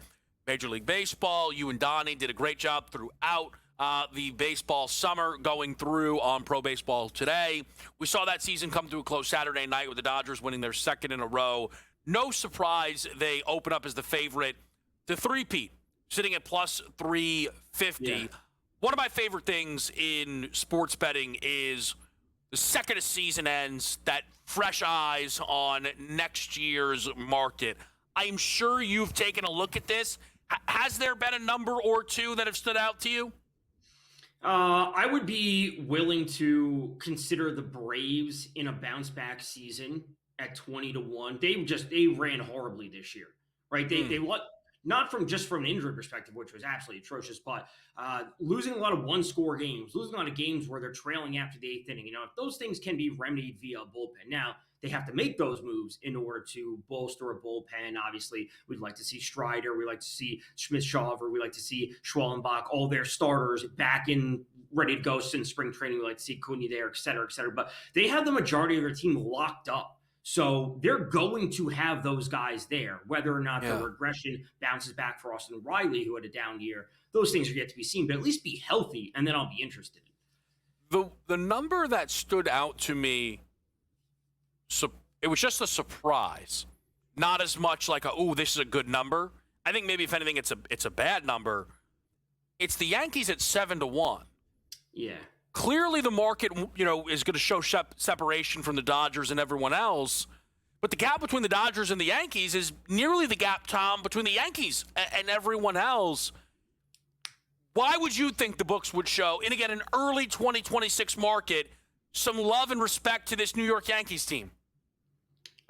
Major League Baseball. You and Donnie did a great job throughout the baseball summer, going through on Pro Baseball Today. We saw that season come to a close Saturday night with the Dodgers winning their second in a row. No surprise they open up as the favorite to three-peat, sitting at plus 350. Yeah. One of my favorite things in sports betting is the second a season ends, that fresh eyes on next year's market. I'm sure you've taken a look at this. Has there been a number or two that have stood out to you?
I would be willing to consider the Braves in a bounce back season at 20-1. They ran horribly this year, right? They not from an injury perspective, which was absolutely atrocious, but losing a lot of one-score games, losing a lot of games where they're trailing after the eighth inning. If those things can be remedied via a bullpen. Now, they have to make those moves in order to bolster a bullpen. Obviously, we'd like to see Strider. We'd like to see Schmidt-Shawver. We'd like to see Schwellenbach, all their starters back in ready to go since spring training. We'd like to see Cunha there, et cetera, et cetera. But they have the majority of their team locked up. So they're going to have those guys there, whether or not the regression bounces back for Austin Riley, who had a down year. Those things are yet to be seen, but at least be healthy, and then I'll be interested.
The number that stood out to me, so it was just a surprise, not as much like this is a good number. I think maybe if anything, it's a bad number. It's the Yankees at 7-1.
Yeah.
Clearly, the market, is going to show separation from the Dodgers and everyone else. But the gap between the Dodgers and the Yankees is nearly the gap, Tom, between the Yankees and everyone else. Why would you think the books would show, in again, an early 2026 market, some love and respect to this New York Yankees team?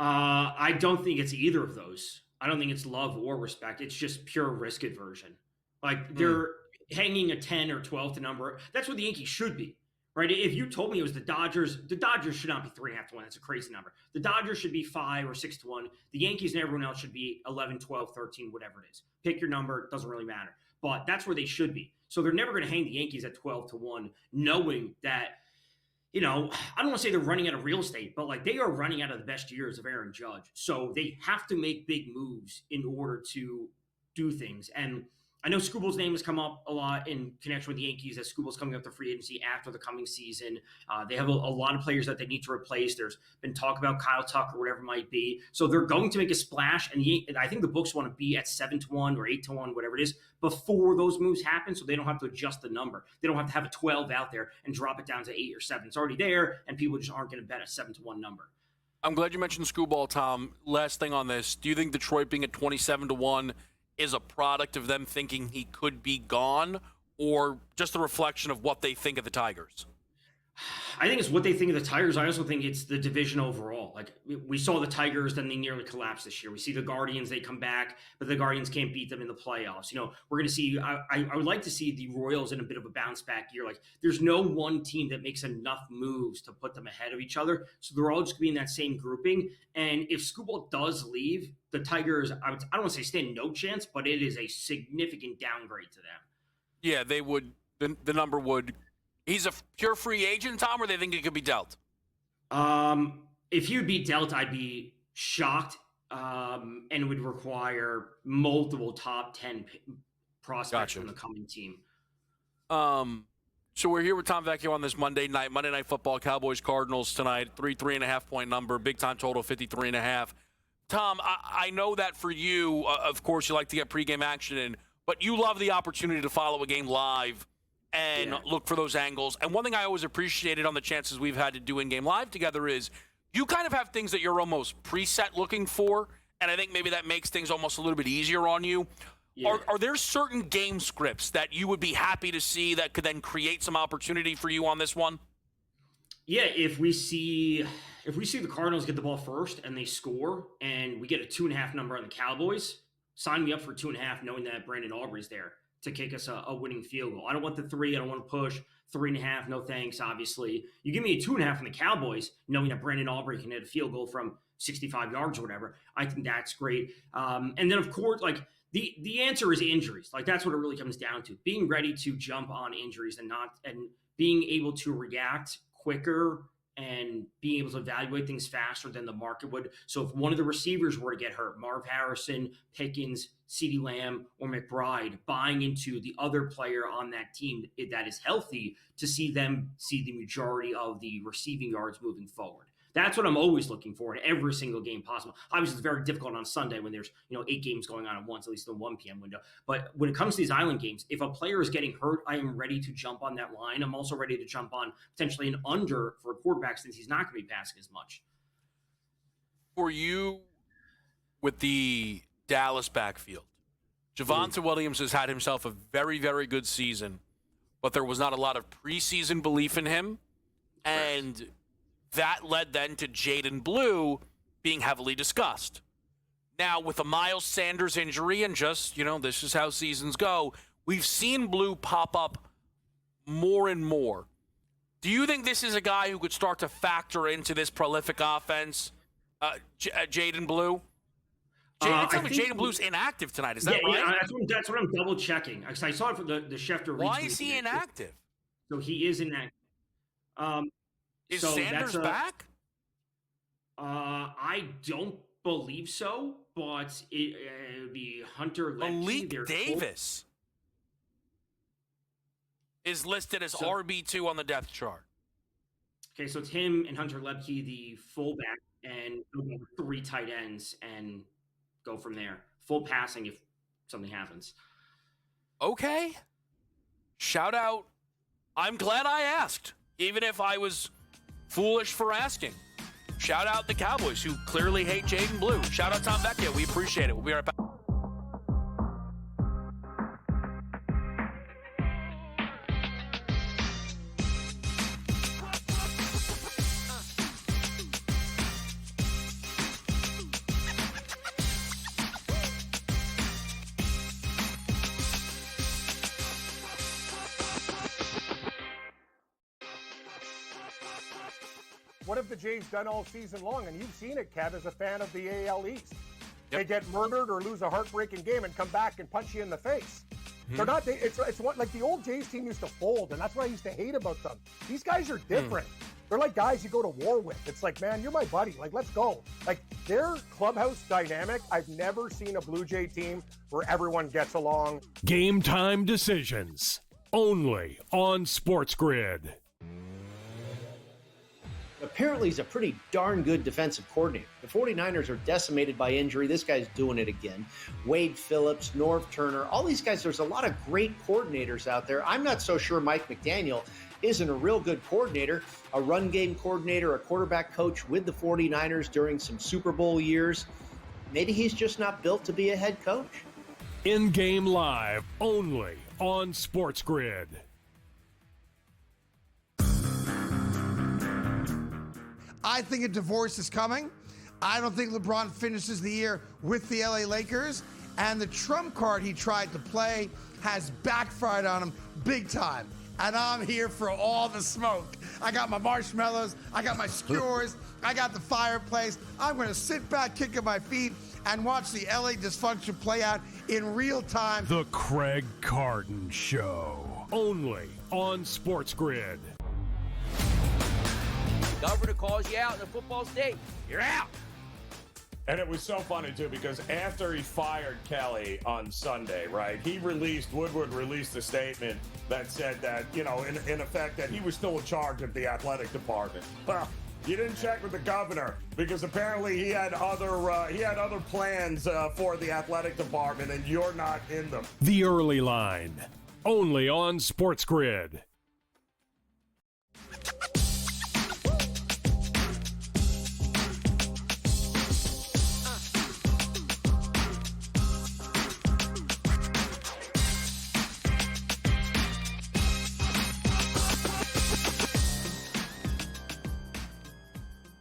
I don't think it's either of those. I don't think it's love or respect. It's just pure risk aversion. Like they're hanging a 10 or 12 to number. That's what the Yankees should be, right? If you told me it was the Dodgers should not be 3.5 to 1. That's a crazy number. The Dodgers should be 5 or 6 to 1. The Yankees and everyone else should be 11, 12, 13, whatever it is. Pick your number. It doesn't really matter. But that's where they should be. So they're never going to hang the Yankees at 12 to 1, knowing that, I don't want to say they're running out of real estate, but like they are running out of the best years of Aaron Judge. So they have to make big moves in order to do things. And I know Scooble's name has come up a lot in connection with the Yankees as Scooble's coming up to free agency after the coming season. They have a lot of players that they need to replace. There's been talk about Kyle Tucker, whatever it might be. So they're going to make a splash. And I think the books want to be at 7-1 or 8-1, whatever it is, before those moves happen. So they don't have to adjust the number. They don't have to have a 12 out there and drop it down to 8 or 7. It's already there, and people just aren't going to bet a 7-1 number.
I'm glad you mentioned Scooball, Tom. Last thing on this. Do you think Detroit being at 27-1 is a product of them thinking he could be gone, or just a reflection of what they think of the Tigers?
I think it's what they think of the Tigers. I also think it's the division overall. Like we saw the Tigers, then they nearly collapsed this year. We see the Guardians, they come back, but the Guardians can't beat them in the playoffs. We're going to see, I would like to see the Royals in a bit of a bounce back year. Like there's no one team that makes enough moves to put them ahead of each other. So they're all just going to be in that same grouping. And if Scooball does leave, the Tigers, I don't want to say stand no chance, but it is a significant downgrade to them.
Yeah, they would, the number would. He's a pure free agent, Tom, or they think he could be dealt?
If he'd be dealt, I'd be shocked, and it would require multiple top 10 prospects from the coming team.
So we're here with Tom Vecchio on this Monday Night Football, Cowboys-Cardinals tonight, 3.5 point number, big-time total, 53.5. Tom, I know that for you, of course, you like to get pregame action in, but you love the opportunity to follow a game live and look for those angles. And one thing I always appreciated on the chances we've had to do in-game live together is you kind of have things that you're almost preset looking for, and I think maybe that makes things almost a little bit easier on you. Yeah. Are there certain game scripts that you would be happy to see that could then create some opportunity for you on this one?
Yeah, if we see the Cardinals get the ball first and they score, and we get a 2.5 number on the Cowboys, sign me up for 2.5, knowing that Brandon Aubrey's there to kick us a winning field goal. I don't want the 3. I don't want to push 3.5. No thanks. Obviously, you give me a 2.5 on the Cowboys, knowing that Brandon Aubrey can hit a field goal from 65 yards or whatever. I think that's great. And then of course, like the answer is injuries. Like that's what it really comes down to: being ready to jump on injuries and being able to react quicker and being able to evaluate things faster than the market would. So if one of the receivers were to get hurt, Marv Harrison, Pickens, CeeDee Lamb, or McBride, buying into the other player on that team that is healthy to see them see the majority of the receiving yards moving forward. That's what I'm always looking for in every single game possible. Obviously, it's very difficult on Sunday when there's 8 games going on at once, at least in the 1 p.m. window. But when it comes to these island games, if a player is getting hurt, I am ready to jump on that line. I'm also ready to jump on potentially an under for a quarterback since he's not going to be passing as much.
For you, with the Dallas backfield, Javonte Williams has had himself a very, very good season, but there was not a lot of preseason belief in him. And that led then to Jaden Blue being heavily discussed. Now, with a Miles Sanders injury and just, this is how seasons go, we've seen Blue pop up more and more. Do you think this is a guy who could start to factor into this prolific offense, Jaden Blue? Jaden Blue's inactive tonight. Is that right?
Yeah, that's what I'm double checking. I saw it for the Schefter.
Why is he inactive?
So he is inactive.
Is Sanders back?
I don't believe so, but it would be Hunter Lepke.
Malik Davis is listed as RB2 on the depth chart.
Okay, so it's him and Hunter Lepke, the fullback, and 3 tight ends, and go from there. Full passing if something happens.
Okay. Shout out. I'm glad I asked, even if I was foolish for asking. Shout out the Cowboys, who clearly hate Jaden Blue. Shout out Tom Vecchio. We appreciate it. We'll be right back.
What have the Jays done all season long? And you've seen it, Kev, as a fan of the AL East. They get murdered or lose a heartbreaking game and come back and punch you in the face. They're not. It's what like the old Jays team used to fold, and that's what I used to hate about them. These guys are different. They're like guys you go to war with. It's like, man, you're my buddy. Like, let's go. Like, their clubhouse dynamic, I've never seen a Blue Jay team where everyone gets along.
Game time decisions, only on SportsGrid.
Apparently, he's a pretty darn good defensive coordinator. The 49ers are decimated by injury. This guy's doing it again. Wade Phillips, Norv Turner, all these guys, there's a lot of great coordinators out there. I'm not so sure Mike McDaniel isn't a real good coordinator, a run game coordinator, a quarterback coach with the 49ers during some Super Bowl years. Maybe he's just not built to be a head coach.
In-game live, only on SportsGrid.
I think a divorce is coming. I don't think LeBron finishes the year with the LA Lakers. And the trump card he tried to play has backfired on him big time. And I'm here for all the smoke. I got my marshmallows. I got my skewers. I got the fireplace. I'm going to sit back, kicking my feet, and watch the LA dysfunction play out in real time.
The Craig Carton Show, only on SportsGrid.
Governor calls you out in the football state, you're out.
And it was so funny, too, because after he fired Kelly on Sunday, right, Woodward released a statement that said that, in effect, that he was still in charge of the athletic department. Well, you didn't check with the governor because apparently he had other plans for the athletic department, and you're not in them.
The Early Line, only on SportsGrid.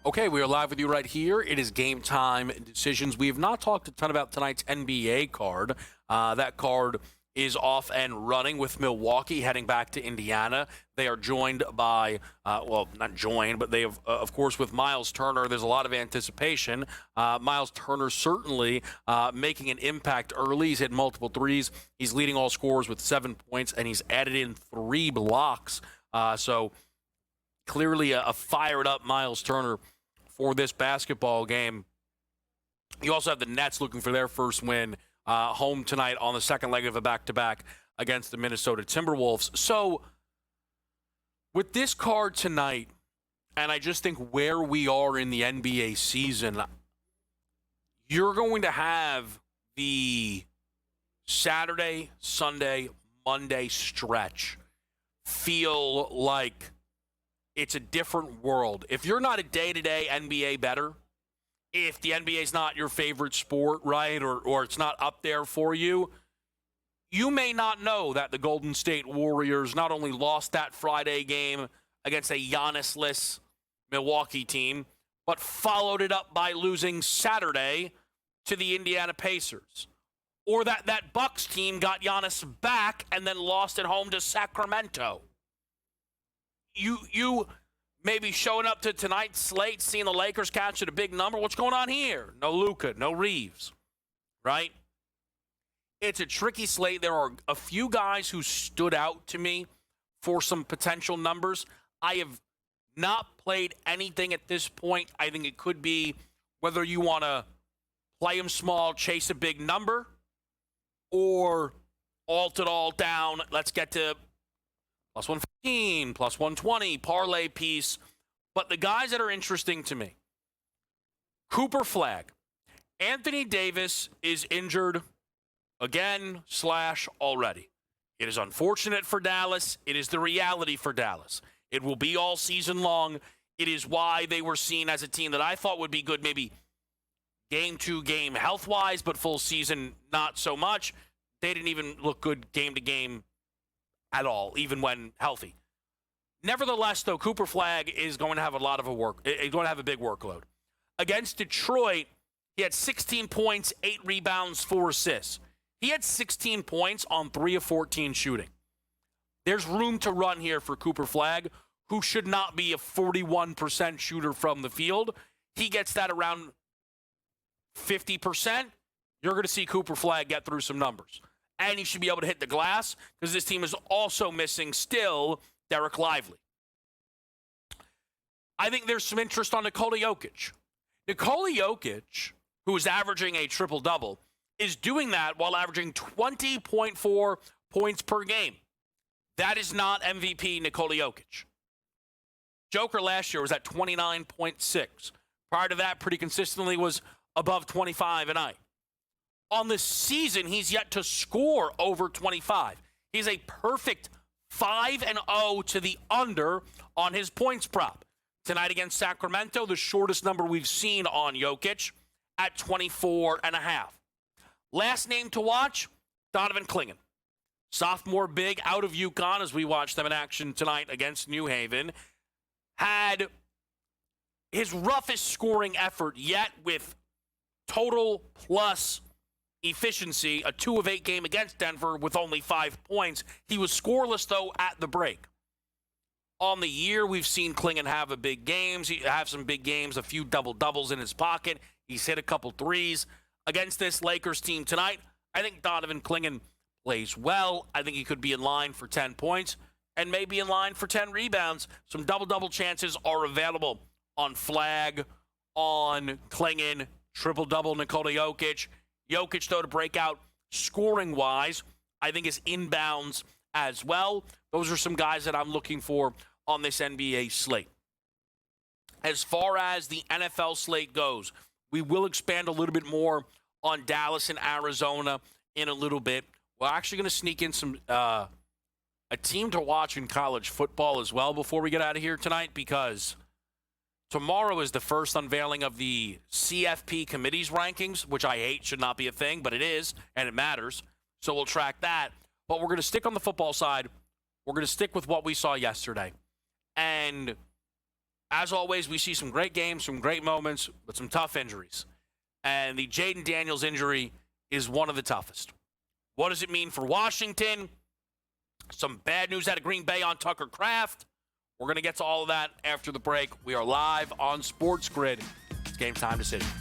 Okay, we are live with you right here. It is Game Time Decisions. We have not talked a ton about tonight's NBA card. That card is off and running with Milwaukee heading back to Indiana. They are joined by, well, not joined, but they have, of course, with Miles Turner. There's a lot of anticipation. Miles Turner certainly making an impact early. He's hit multiple threes. He's leading all scorers with 7 points, and he's added in 3 blocks. So clearly a fired-up Miles Turner for this basketball game. You also have the Nets looking for their first win home tonight on the second leg of a back-to-back against the Minnesota Timberwolves. So with this card tonight, and I just think where we are in the NBA season, you're going to have the Saturday, Sunday, Monday stretch feel like it's a different world. If you're not a day-to-day NBA bettor, if the NBA is not your favorite sport, right, or it's not up there for you, you may not know that the Golden State Warriors not only lost that Friday game against a Giannis-less Milwaukee team, but followed it up by losing Saturday to the Indiana Pacers. Or that Bucks team got Giannis back and then lost at home to Sacramento. You maybe showing up to tonight's slate, seeing the Lakers catch at a big number. What's going on here? No Luka, no Reeves, right? It's a tricky slate. There are a few guys who stood out to me for some potential numbers. I have not played anything at this point. I think it could be whether you want to play them small, chase a big number, or alt it all down. Let's get to plus 115, plus 120, parlay piece. But the guys that are interesting to me, Cooper Flagg. Anthony Davis is injured again / already. It is unfortunate for Dallas. It is the reality for Dallas. It will be all season long. It is why they were seen as a team that I thought would be good maybe game to game health-wise, but full season not so much. They didn't even look good game to game at all, even when healthy. Nevertheless, though, Cooper Flagg is going to have a lot of he's going to have a big workload. Against Detroit, he had 16 points, 8 rebounds, 4 assists. He had 16 points on 3 of 14 shooting. There's room to run here for Cooper Flagg, who should not be a 41% shooter from the field. He gets that around 50%. You're going to see Cooper Flagg get through some numbers. And he should be able to hit the glass because this team is also missing still Derek Lively. I think there's some interest on Nikola Jokic. Nikola Jokic, who is averaging a triple-double, is doing that while averaging 20.4 points per game. That is not MVP Nikola Jokic. Joker last year was at 29.6. Prior to that, pretty consistently was above 25 a night. On the season, he's yet to score over 25. He's a perfect 5-0 to the under on his points prop. Tonight against Sacramento, the shortest number we've seen on Jokic at 24.5. Last name to watch, Donovan Clingan. Sophomore big out of UConn as we watch them in action tonight against New Haven. Had his roughest scoring effort yet with total plus efficiency, a 2 of 8 game against Denver with only 5 points. He was scoreless, though, at the break. On the year, we've seen Clingan have some big games, a few double-doubles in his pocket. He's hit a couple threes. Against this Lakers team tonight, I think Donovan Clingan plays well. I think he could be in line for 10 points and maybe in line for 10 rebounds. Some double-double chances are available on Flagg, on Clingan, triple-double Nikola Jokic. Jokic, though, to break out scoring-wise, I think is inbounds as well. Those are some guys that I'm looking for on this NBA slate. As far as the NFL slate goes, we will expand a little bit more on Dallas and Arizona in a little bit. We're actually going to sneak in some a team to watch in college football as well before we get out of here tonight, because tomorrow is the first unveiling of the CFP committee's rankings, which I hate, should not be a thing, but it is, and it matters. So we'll track that. But we're going to stick on the football side. We're going to stick with what we saw yesterday. And As always, we see some great games, some great moments, but some tough injuries. And the Jaden Daniels injury is one of the toughest. What does it mean for Washington? Some bad news out of Green Bay on Tucker Kraft. We're going to get to all of that after the break. We are live on SportsGrid. It's Game Time Decisions.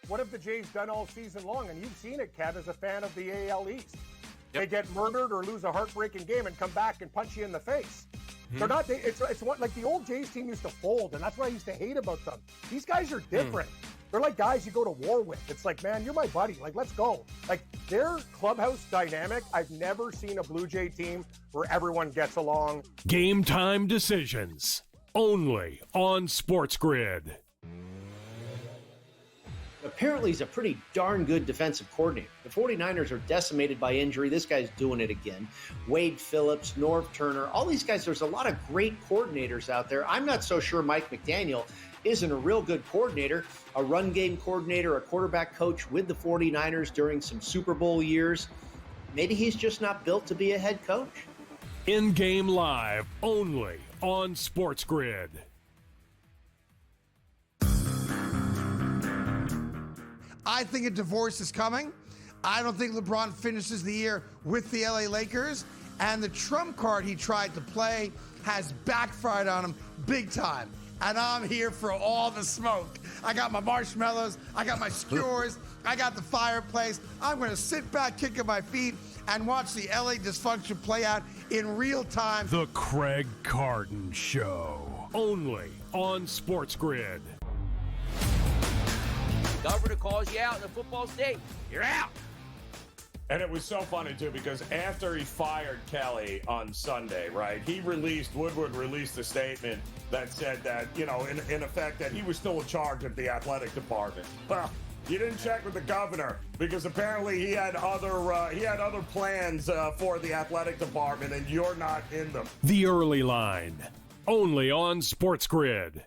What have the Jays done all season long? And you've seen it, Kev, as a fan of the AL East. They get murdered or lose a heartbreaking game and come back and punch you in the face. They're not. It's what, like the old Jays team used to fold, and that's what I used to hate about them. These guys are different. They're like guys you go to war with. It's like, man, you're my buddy. Like, let's go. Like, their clubhouse dynamic, I've never seen a Blue Jay team where everyone gets along.
Game Time Decisions, only on SportsGrid.
Apparently, he's a pretty darn good defensive coordinator. The 49ers are decimated by injury. This guy's doing it again. Wade Phillips, Norv Turner, all these guys, there's a lot of great coordinators out there. I'm not so sure Mike McDaniel isn't a real good coordinator, a run game coordinator, a quarterback coach with the 49ers during some Super Bowl years. Maybe he's just not built to be a head coach.
In-game live, only on SportsGrid.
I think a divorce is coming. I don't think LeBron finishes the year with the LA Lakers. And the trump card he tried to play has backfired on him big time. And I'm here for all the smoke. I got my marshmallows. I got my skewers. I got the fireplace. I'm going to sit back, kicking my feet, and watch the LA dysfunction play out in real time.
The Craig Carton Show, only on SportsGrid.
Governor calls you out in a football state. You're out.
And it was so funny, too, because after he fired Kelly on Sunday, right, Woodward released a statement that said that, you know, in effect, that he was still in charge of the athletic department. Well, you didn't check with the governor because apparently he had other plans for the athletic department, and you're not in them.
The Early Line, only on SportsGrid.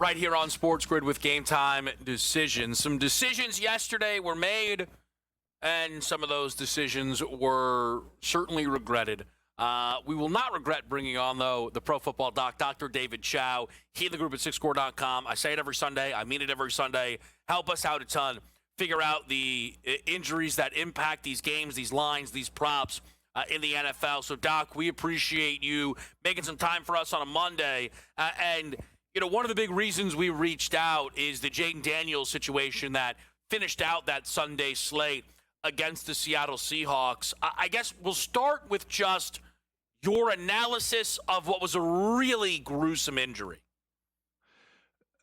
Right here on SportsGrid with Game Time Decisions. Some decisions yesterday were made, and some of those decisions were certainly regretted. We will not regret bringing on, though, the Pro Football Doc, Dr. David Chow. He and the group at SixScore.com. I say it every Sunday. I mean it every Sunday. Help us out a ton. Figure out the injuries that impact these games, these lines, these props in the NFL. So, Doc, we appreciate you making some time for us on a Monday. And you know, one of the big reasons we reached out is the Jaden Daniels situation that finished out that Sunday slate against the Seattle Seahawks. I guess we'll start with just your analysis of what was a really gruesome injury.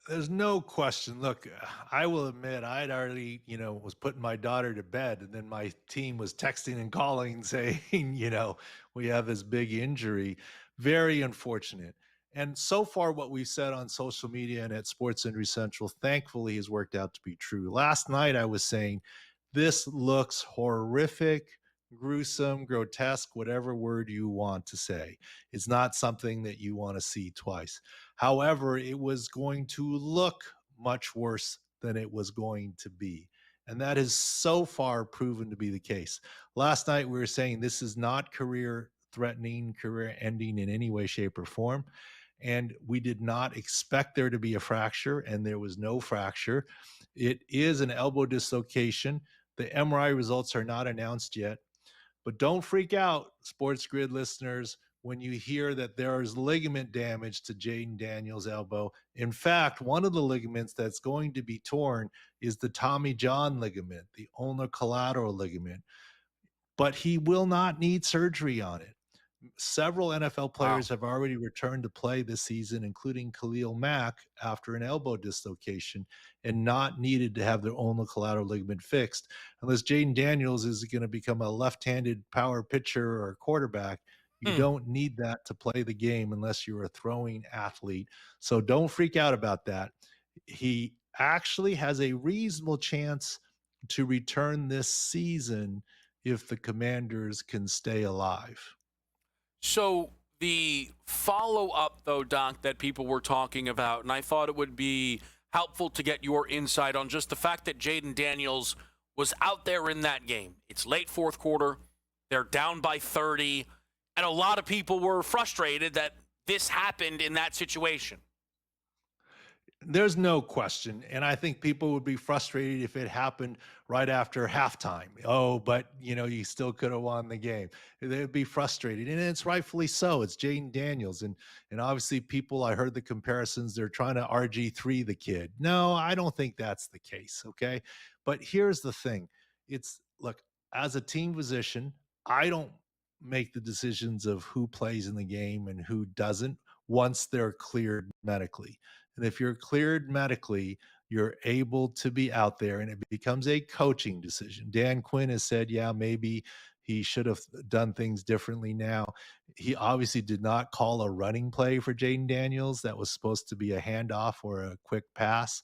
There's no question. Look, I will admit I'd already, was putting my daughter to bed, and then my team was texting and calling saying, we have this big injury. Very unfortunate. And so far, what we've said on social media and at Sports Injury Central, thankfully, has worked out to be true. Last night, I was saying, this looks horrific, gruesome, grotesque, whatever word you want to say. It's not something that you want to see twice. However, it was going to look much worse than it was going to be. And that has so far proven to be the case. Last night, we were saying this is not career-threatening, career-ending in any way, shape, or form. And we did not expect there to be a fracture, and there was no fracture. It is an elbow dislocation. The MRI results are not announced yet. But don't freak out, SportsGrid listeners, when you hear that there is ligament damage to Jaden Daniels' elbow. In fact, one of the ligaments that's going to be torn is the Tommy John ligament, the ulnar collateral ligament. But he will not need surgery on it. Several NFL players have already returned to play this season, including Khalil Mack after an elbow dislocation, and not needed to have their ulnar collateral ligament fixed. Unless Jaden Daniels is going to become a left-handed power pitcher or quarterback, you don't need that to play the game unless you're a throwing athlete. So don't freak out about that. He actually has a reasonable chance to return this season if the Commanders can stay alive.
So the follow-up, though, Doc, that people were talking about, and I thought it would be helpful to get your insight on just the fact that Jaden Daniels was out there in that game. It's late fourth quarter. They're down by 30. And a lot of people were frustrated that this happened in that situation.
There's no question. And I think people would be frustrated if it happened right after halftime. Oh, but, you still could have won the game. They'd be frustrated. And it's rightfully so. It's Jaden Daniels. And obviously I heard the comparisons. They're trying to RG3 the kid. No, I don't think that's the case. Okay. But here's the thing. Look, as a team physician, I don't make the decisions of who plays in the game and who doesn't once they're cleared medically. And if you're cleared medically, you're able to be out there, and it becomes a coaching decision. Dan Quinn has said, yeah, maybe he should have done things differently now. He obviously did not call a running play for Jaden Daniels. That was supposed to be a handoff or a quick pass.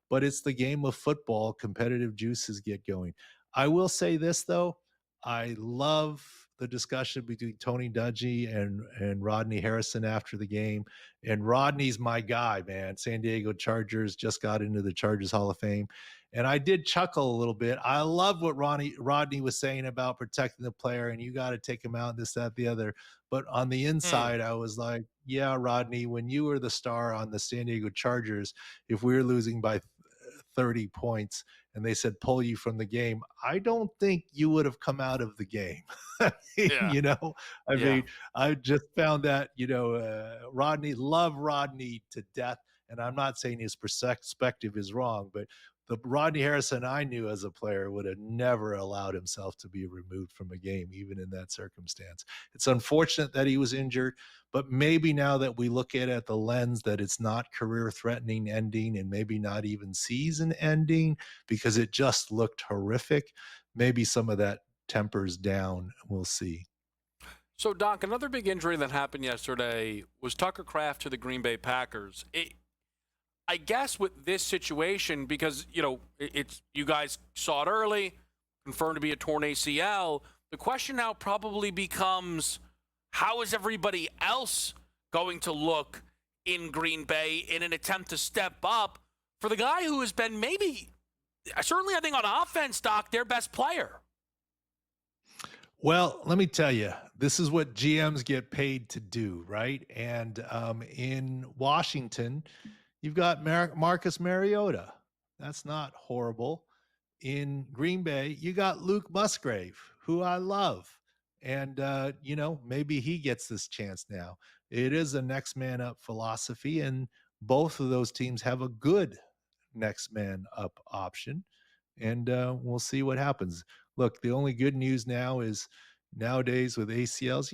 But it's the game of football. Competitive juices get going. I will say this, though. I love the discussion between Tony Dungy and Rodney Harrison after the game. And Rodney's my guy, man. San Diego Chargers just got into the Chargers Hall of Fame. And I did chuckle a little bit. I love what Rodney was saying about protecting the player, and you got to take him out, this, that, the other. But on the inside, I was like, yeah, Rodney, when you were the star on the San Diego Chargers, if we were losing by 30 points and they said pull you from the game, I don't think you would have come out of the game. I mean, I just found that, love Rodney to death. And I'm not saying his perspective is wrong, but the Rodney Harrison I knew as a player would have never allowed himself to be removed from a game, even in that circumstance. It's unfortunate that he was injured, but maybe now that we look at it at the lens that it's not career-threatening ending and maybe not even season ending because it just looked horrific, maybe some of that tempers down. We'll see.
So, Doc, another big injury that happened yesterday was Tucker Kraft to the Green Bay Packers. I guess with this situation, because, it's you guys saw it early, confirmed to be a torn ACL, the question now probably becomes, how is everybody else going to look in Green Bay in an attempt to step up for the guy who has been certainly I think on offense, Doc, their best player?
Well, let me tell you, this is what GMs get paid to do, right? And in Washington, you've got Marcus Mariota. That's not horrible. In Green Bay, you got Luke Musgrave, who I love. And, maybe he gets this chance now. It is a next man up philosophy, and both of those teams have a good next man up option. And we'll see what happens. Look, the only good news now is nowadays with ACLs,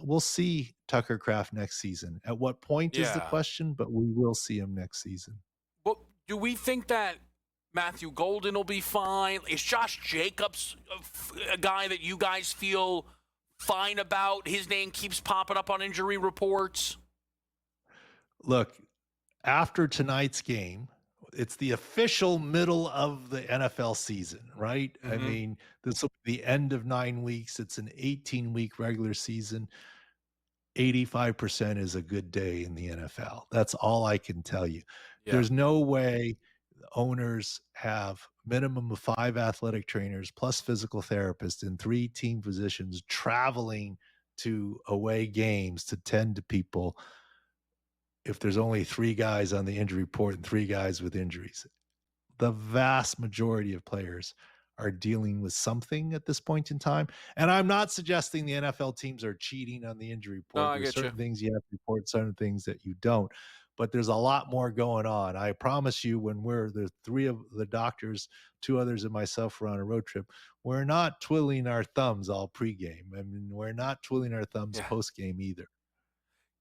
we'll see Tucker Kraft next season. At what point is the question, but we will see him next season.
Well, do we think that Matthew Golden will be fine? Is Josh Jacobs a guy that you guys feel fine about? His name keeps popping up on injury reports.
Look, after tonight's game, it's the official middle of the NFL season, right? I mean, this will be the end of 9 weeks. It's an 18-week regular season. 85% is a good day in the NFL. That's all I can tell you. Yeah. There's no way owners have minimum of 5 athletic trainers plus physical therapists and 3 team physicians traveling to away games to tend to people if there's only 3 guys on the injury report and 3 guys with injuries. The vast majority of players are dealing with something at this point in time. And I'm not suggesting the NFL teams are cheating on the injury report.
No,
There's certain things you have to report, certain things that you don't. but there's a lot more going on. I promise you, when the three of the doctors, two others and myself were on a road trip, we're not twiddling our thumbs all pregame. I mean, we're not twiddling our thumbs postgame either.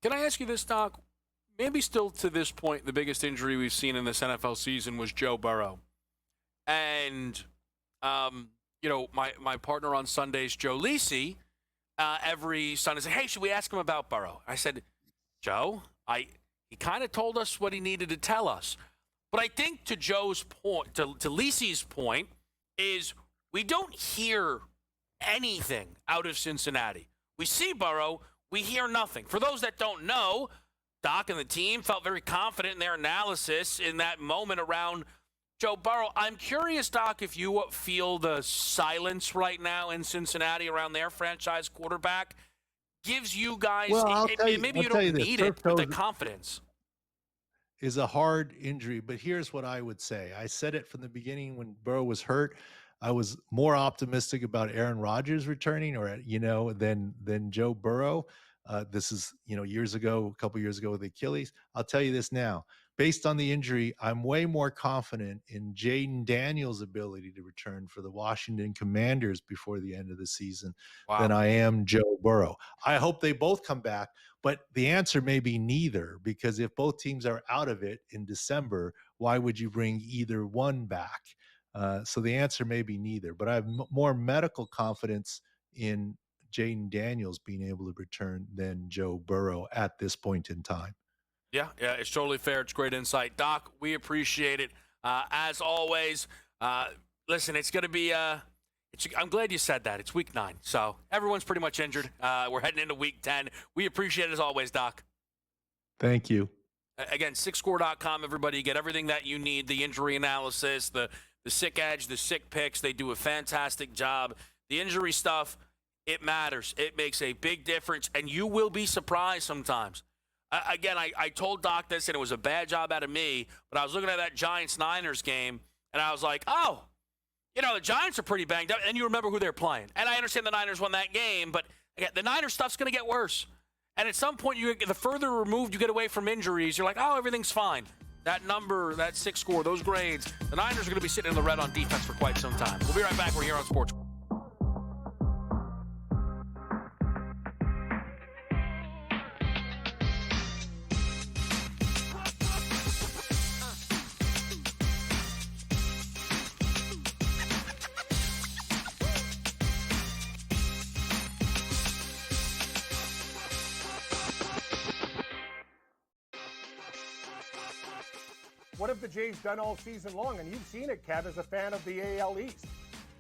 Can I ask you this, Doc? Maybe still to this point, the biggest injury we've seen in this NFL season was Joe Burrow. And, my partner on Sundays, Joe Lisi, every Sunday said, hey, should we ask him about Burrow? I said, Joe, he kind of told us what he needed to tell us. But I think to Joe's point, to Lisi's point, is we don't hear anything out of Cincinnati. We see Burrow, we hear nothing. For those that don't know, Doc and the team felt very confident in their analysis in that moment around Joe Burrow. I'm curious, Doc, if you feel the silence right now in Cincinnati around their franchise quarterback gives you guys, maybe you don't need it, but the confidence.
Is a hard injury, but here's what I would say. I said it from the beginning when Burrow was hurt. I was more optimistic about Aaron Rodgers returning, than Joe Burrow. This is, a couple years ago with Achilles. I'll tell you this now. Based on the injury, I'm way more confident in Jaden Daniels' ability to return for the Washington Commanders before the end of the season than I am Joe Burrow. I hope they both come back, but the answer may be neither, because if both teams are out of it in December, why would you bring either one back? So the answer may be neither, but I have more medical confidence in Jaden Daniels being able to return than Joe Burrow at this point in time.
Yeah, it's totally fair. It's great insight. Doc, we appreciate it. As always, listen, it's going to be I'm glad you said that. It's week 9, so everyone's pretty much injured. We're heading into week 10. We appreciate it as always, Doc.
Thank you.
Again, SickScore.com, everybody. You get everything that you need, the injury analysis, the sick edge, the sick picks. They do a fantastic job. The injury stuff, it matters. It makes a big difference, and you will be surprised sometimes. Again, I told Doc this, and it was a bad job out of me, but I was looking at that Giants-Niners game, and I was like, oh, the Giants are pretty banged up, and you remember who they're playing. And I understand the Niners won that game, but again, the Niners stuff's going to get worse. And at some point, the further removed you get away from injuries, you're like, oh, everything's fine. That number, that SICK score, those grades, the Niners are going to be sitting in the red on defense for quite some time. We'll be right back. We're here on Sports.
What have the Jays done all season long? And you've seen it, Kev, as a fan of the AL East.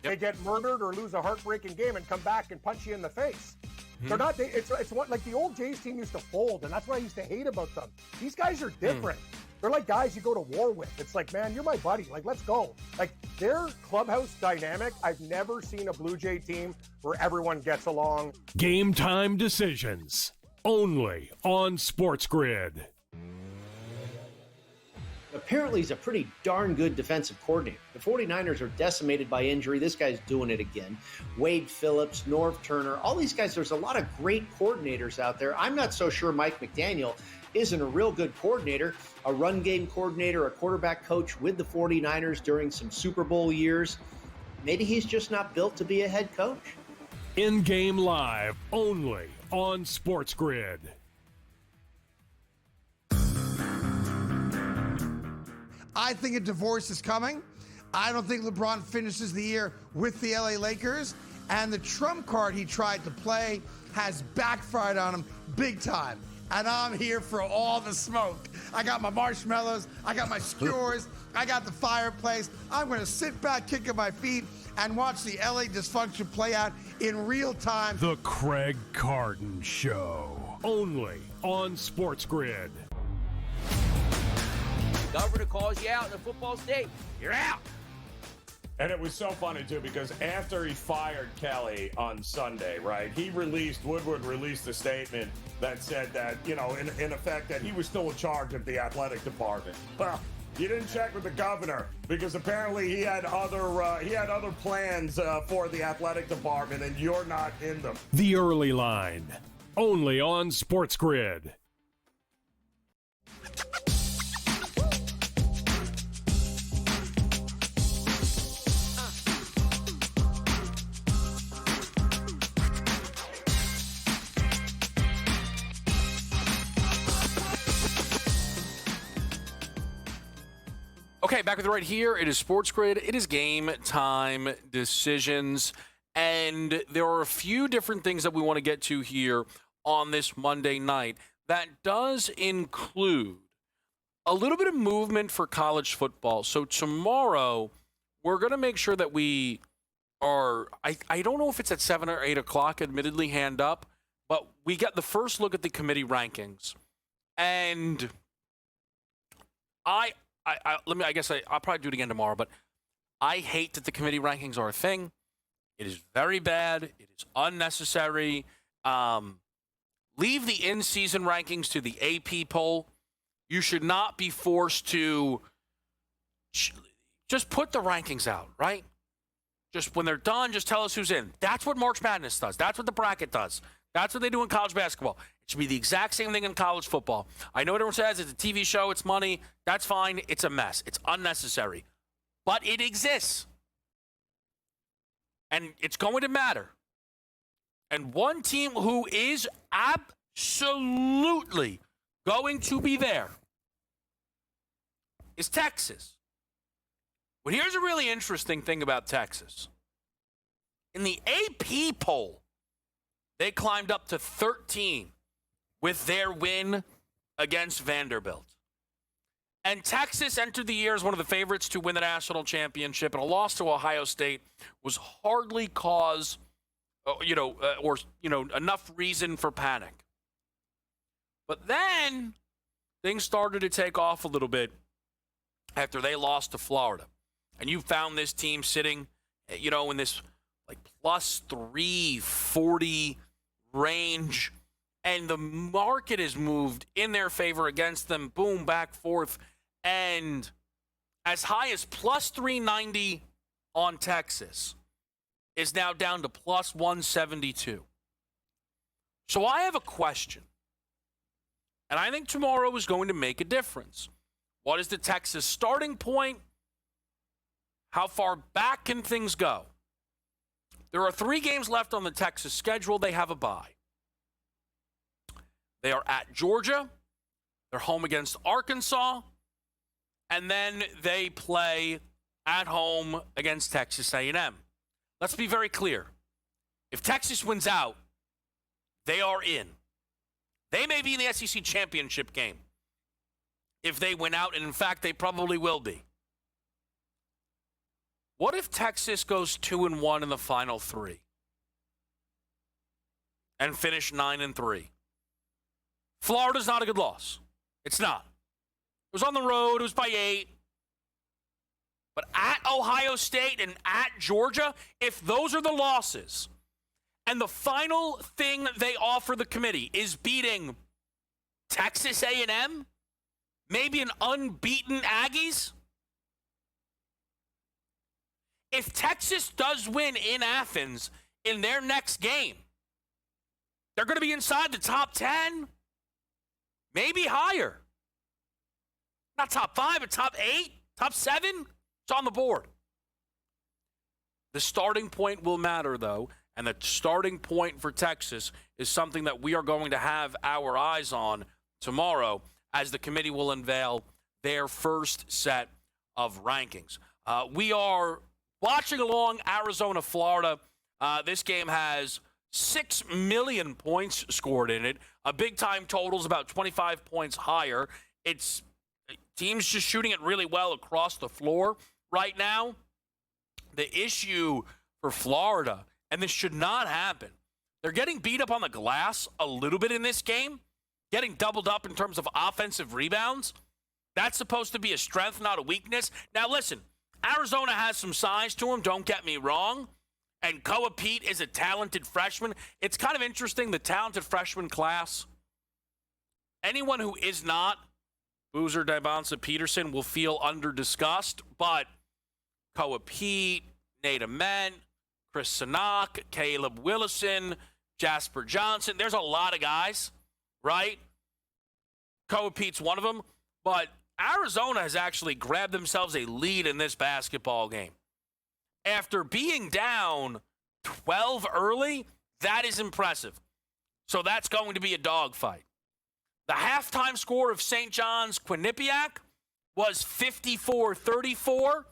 Yep. They get murdered or lose a heartbreaking game and come back and punch you in the face. Mm-hmm. They're not. It's what, like the old Jays team used to fold, and that's what I used to hate about them. These guys are different. They're like guys you go to war with. It's like, man, you're my buddy. Like, let's go. Like, their clubhouse dynamic, I've never seen a Blue Jay team where everyone gets along.
Game time decisions, only on SportsGrid.
Apparently, he's a pretty darn good defensive coordinator. The 49ers are decimated by injury. This guy's doing it again. Wade Phillips, Norv Turner, all these guys, there's a lot of great coordinators out there. I'm not so sure Mike McDaniel isn't a real good coordinator, a run game coordinator, a quarterback coach with the 49ers during some Super Bowl years. Maybe he's just not built to be a head coach.
In-game live, only on SportsGrid.
I think a divorce is coming. I don't think LeBron finishes the year with the LA Lakers. And the trump card he tried to play has backfired on him big time. And I'm here for all the smoke. I got my marshmallows. I got my skewers. I got the fireplace. I'm going to sit back, kicking my feet, and watch the LA dysfunction play out in real time.
The Craig Carton Show. Only on SportsGrid.
Governor calls you out in a football state, you're out.
And it was so funny, too, because after he fired Kelly on Sunday, right, Woodward released a statement that said that, in effect, that he was still in charge of the athletic department. Well, you didn't check with the governor because apparently he had other plans for the athletic department, and you're not in them.
The Early Line, only on SportsGrid.
Okay, back with you right here. It is SportsGrid. It is game time decisions. And there are a few different things that we want to get to here on this Monday night. That does include a little bit of movement for college football. So tomorrow, we're going to make sure that we are, I don't know if it's at 7 or 8 o'clock, admittedly, hand up, but we get the first look at the committee rankings. And I'll probably do it again tomorrow, but I hate that the committee rankings are a thing. It is very bad. It is unnecessary. Leave the in-season rankings to the AP poll. You should not be forced to just put the rankings out, right? Just when they're done, just tell us who's in. That's what March Madness does. That's what the bracket does. That's what they do in college basketball. It should be the exact same thing in college football. I know what everyone says it's a TV show, it's money. That's fine. It's a mess. It's unnecessary. But it exists. And it's going to matter. And one team who is absolutely going to be there is Texas. But here's a really interesting thing about Texas. In the AP poll, they climbed up to 13 with their win against Vanderbilt. And Texas entered the year as one of the favorites to win the national championship, and a loss to Ohio State was hardly cause, enough reason for panic. But then things started to take off a little bit after they lost to Florida. And you found this team sitting, in this like plus 340 range. And the market has moved in their favor against them. Boom, back, forth. And as high as plus 390 on Texas is now down to plus 172. So I have a question. And I think tomorrow is going to make a difference. What is the Texas starting point? How far back can things go? There are 3 games left on the Texas schedule. They have a bye. They are at Georgia. They're home against Arkansas. And then they play at home against Texas A&M. Let's be very clear. If Texas wins out, they are in. They may be in the SEC championship game if they win out, and in fact, they probably will be. What if Texas goes 2-1 in the final 3 and finish 9-3? Florida's not a good loss. It's not. It was on the road. It was by 8. But at Ohio State and at Georgia, if those are the losses, and the final thing they offer the committee is beating Texas A&M, maybe an unbeaten Aggies. If Texas does win in Athens in their next game, they're going to be inside the top 10, maybe higher. Not top 5, but top 8, top 7. It's on the board. The starting point will matter, though, and the starting point for Texas is something that we are going to have our eyes on tomorrow as the committee will unveil their first set of rankings. We are watching along Arizona, Florida. This game has 6 million points scored in it. A big-time total is about 25 points higher. It's teams just shooting it really well across the floor right now. The issue for Florida, and this should not happen, they're getting beat up on the glass a little bit in this game, getting doubled up in terms of offensive rebounds. That's supposed to be a strength, not a weakness. Now, listen, Arizona has some size to him, don't get me wrong, and Koa Pete is a talented freshman. It's kind of interesting, the talented freshman class. Anyone who is not Boozer Dybonsa Peterson will feel under-discussed, but Koa Pete, Nate Ament, Chris Sanak, Caleb Willison, Jasper Johnson. There's a lot of guys, right? Koa Pete's one of them, but Arizona has actually grabbed themselves a lead in this basketball game. After being down 12 early, that is impressive. So that's going to be a dogfight. The halftime score of St. John's Quinnipiac was 54-34.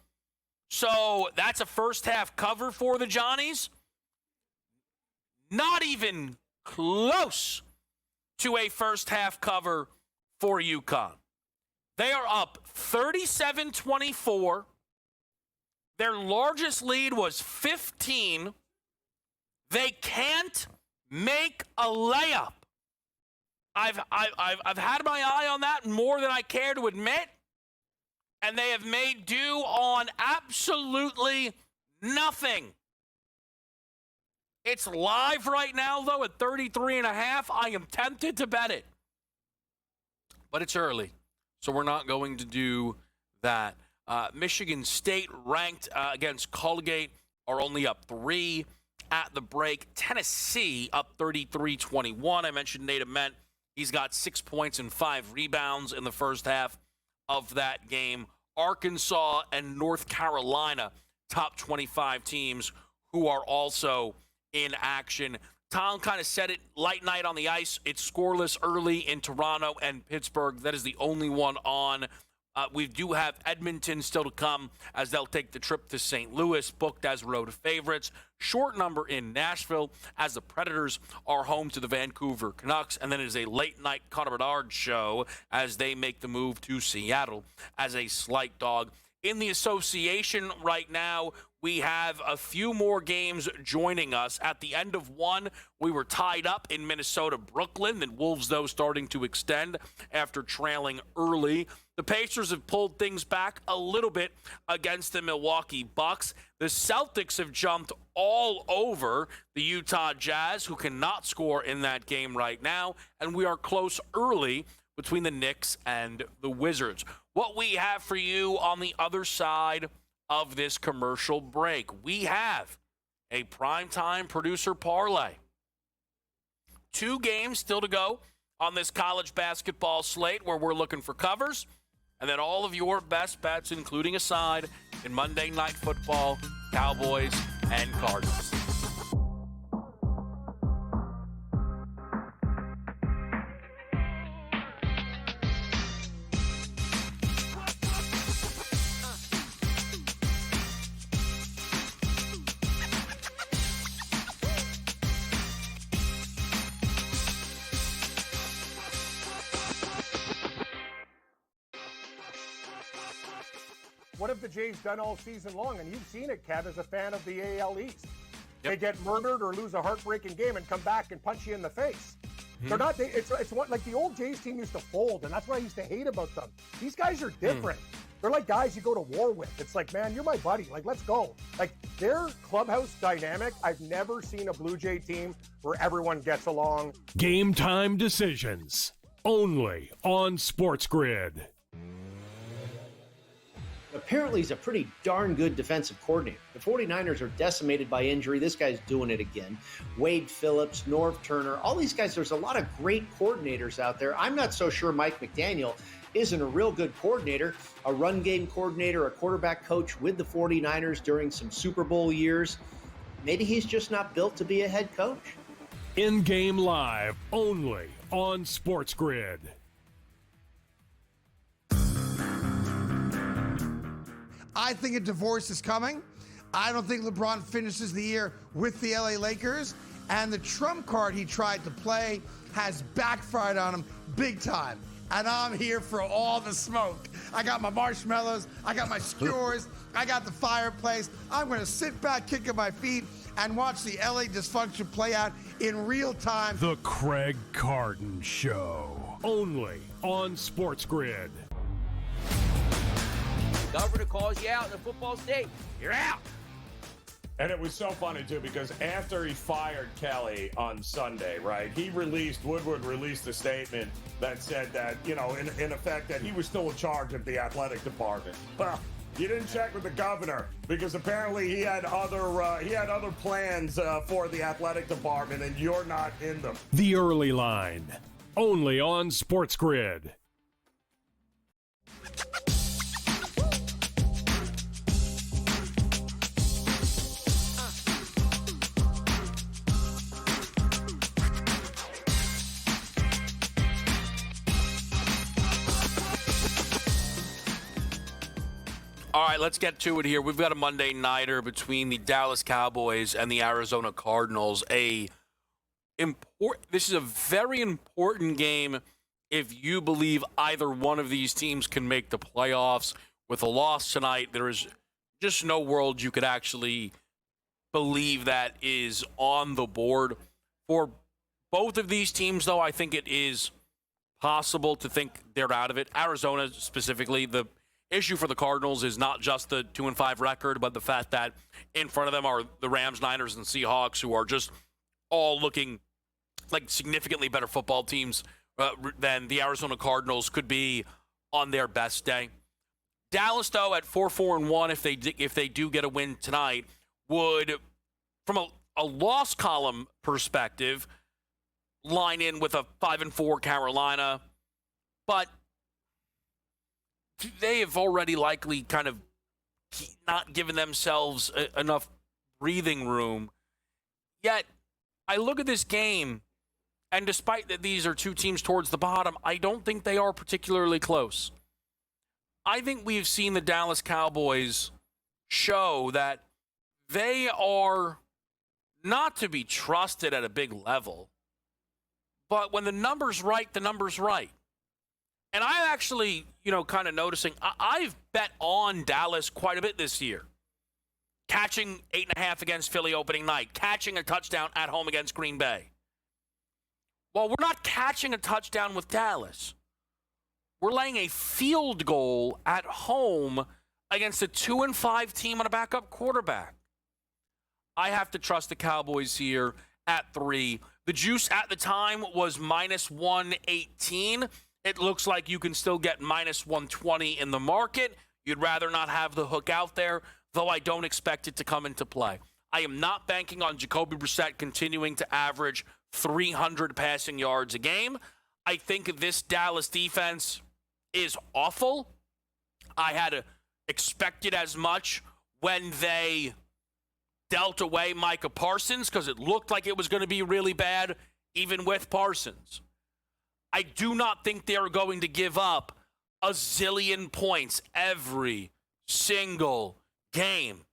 So that's a first half cover for the Johnnies. Not even close to a first half cover for UConn. They are up 37-24. Their largest lead was 15. They can't make a layup. I've had my eye on that more than I care to admit. And they have made do on absolutely nothing. It's live right now, though, at 33.5. I am tempted to bet it. But it's early, so we're not going to do that. Michigan State ranked against Colgate are only up 3 at the break. Tennessee up 33-21. I mentioned Nate Ament. He's got 6 points and 5 rebounds in the first half of that game. Arkansas and North Carolina, top 25 teams who are also in action. Tom kind of said it, light night on the ice. It's scoreless early in Toronto and Pittsburgh. That is the only one on. We do have Edmonton still to come as they'll take the trip to St. Louis, booked as road favorites. Short number in Nashville as the Predators are home to the Vancouver Canucks. And then it is a late-night Connor Bedard show as they make the move to Seattle as a slight dog. In the association right now, we have a few more games joining us. At the end of one, we were tied up in Minnesota-Brooklyn. The Wolves, though, starting to extend after trailing early. The Pacers have pulled things back a little bit against the Milwaukee Bucks. The Celtics have jumped all over the Utah Jazz, who cannot score in that game right now. And we are close early between the Knicks and the Wizards. What we have for you on the other side of this commercial break, we have a primetime producer parlay. 2 games still to go on this college basketball slate where we're looking for covers, and then all of your best bets, including a side in Monday Night Football, Cowboys and Cardinals.
What have the Jays done all season long? And you've seen it, Kev, as a fan of the AL East. They get murdered or lose a heartbreaking game and come back and punch you in the face. They're not. It's what, like the old Jays team used to fold, and that's what I used to hate about them. These guys are different. They're like guys you go to war with. It's like, man, you're my buddy. Like, let's go. Like, their clubhouse dynamic, I've never seen a Blue Jay team where everyone gets along.
Game time decisions only on SportsGrid.
Apparently, he's a pretty darn good defensive coordinator. The 49ers are decimated by injury. This guy's doing it again. Wade Phillips, Norv Turner, all these guys, there's a lot of great coordinators out there. I'm not so sure Mike McDaniel isn't a real good coordinator, a run game coordinator, a quarterback coach with the 49ers during some Super Bowl years. Maybe he's just not built to be a head coach.
In-game live only on SportsGrid.
I think a divorce is coming. I don't think LeBron finishes the year with the LA Lakers. And the trump card he tried to play has backfired on him big time. And I'm here for all the smoke. I got my marshmallows. I got my skewers. I got the fireplace. I'm going to sit back, kicking my feet, and watch the LA dysfunction play out in real time.
The Craig Carton Show. Only on SportsGrid.
Governor calls you out in the football state. You're out.
And it was so funny, too, because after he fired Kelly on Sunday, right, Woodward released a statement that said that, you know, in effect, that he was still in charge of the athletic department. Well, you didn't check with the governor because apparently he had other plans for the athletic department, and you're not in them.
The Early Line. Only on SportsGrid.
All right, let's get to it here. We've got a Monday nighter between the Dallas Cowboys and the Arizona Cardinals. This is a very important game if you believe either one of these teams can make the playoffs. With a loss tonight, there is just no world you could actually believe that is on the board. For both of these teams, though, I think it is possible to think they're out of it. Arizona specifically, the issue for the Cardinals is not just the 2-5 record, but the fact that in front of them are the Rams, Niners, and Seahawks, who are just all looking like significantly better football teams than the Arizona Cardinals could be on their best day. Dallas, though, at 4-4-1, if they do get a win tonight, would, from a loss column perspective, line in with a 5-4 Carolina, but they have already likely kind of not given themselves enough breathing room. Yet, I look at this game, and despite that these are two teams towards the bottom, I don't think they are particularly close. I think we've seen the Dallas Cowboys show that they are not to be trusted at a big level. But when the number's right, the number's right. And I'm actually, kind of noticing, I've bet on Dallas quite a bit this year. Catching 8.5 against Philly opening night. Catching a touchdown at home against Green Bay. Well, we're not catching a touchdown with Dallas. We're laying a field goal at home against a 2-5 team on a backup quarterback. I have to trust the Cowboys here at 3. The juice at the time was -118. It looks like you can still get -120 in the market. You'd rather not have the hook out there, though I don't expect it to come into play. I am not banking on Jacoby Brissett continuing to average 300 passing yards a game. I think this Dallas defense is awful. I had expected as much when they dealt away Micah Parsons because it looked like it was going to be really bad, even with Parsons. I do not think they're going to give up a zillion points every single game.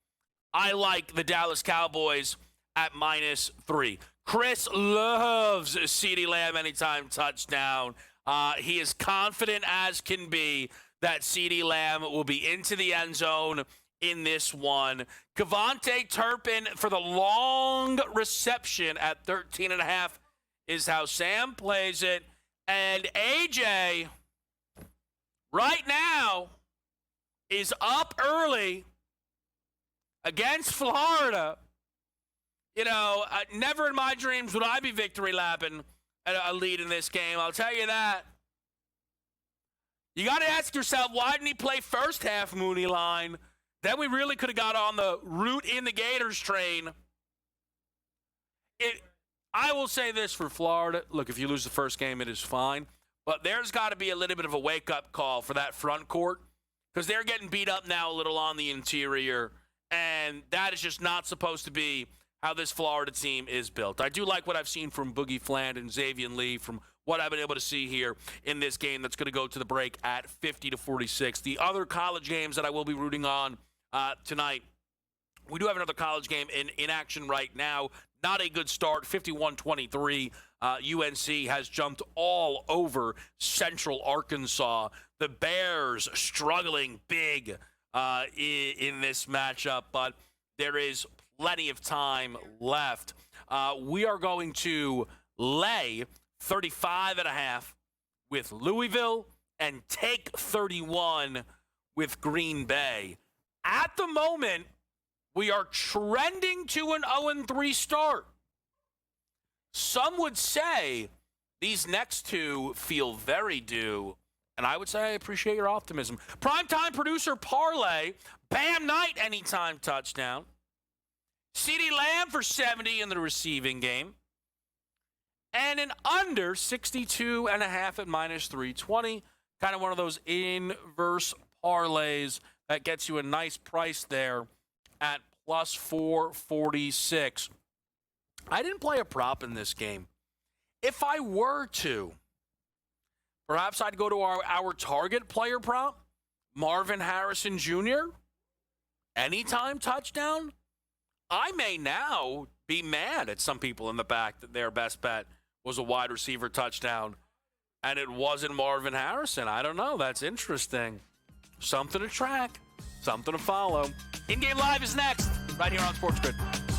I like the Dallas Cowboys at -3. Chris loves CeeDee Lamb anytime touchdown. He is confident as can be that CeeDee Lamb will be into the end zone in this one. Kevontae Turpin for the long reception at 13.5 is how Sam plays it. And AJ, right now, is up early against Florida. Never in my dreams would I be victory lapping a lead in this game. I'll tell you that. You got to ask yourself, why didn't he play first half Mooney line? Then we really could have got on the root in the Gators train. I will say this for Florida. Look, if you lose the first game, it is fine. But there's got to be a little bit of a wake-up call for that front court because they're getting beat up now a little on the interior, and that is just not supposed to be how this Florida team is built. I do like what I've seen from Boogie Fland and Xavier Lee from what I've been able to see here in this game that's going to go to the break at 50-46. The other college games that I will be rooting on tonight, we do have another college game in action right now. Not a good start, 51-23. UNC has jumped all over Central Arkansas. The Bears struggling big in this matchup, but there is plenty of time left. We are going to lay 35.5 with Louisville and take 31 with Green Bay. At the moment, we are trending to an 0-3 start. Some would say these next two feel very due, and I would say I appreciate your optimism. Primetime producer parlay, Bam Knight anytime touchdown. CeeDee Lamb for 70 in the receiving game. And an under 62.5 at -320. Kind of one of those inverse parlays that gets you a nice price there at +446. I didn't play a prop in this game. If I were to, perhaps I'd go to our target player prop, Marvin Harrison Jr. anytime touchdown, I may now be mad at some people in the back that their best bet was a wide receiver touchdown and it wasn't Marvin Harrison. I don't know. That's interesting. Something to track, something to follow. In Game Live is next, right here on SportsGrid.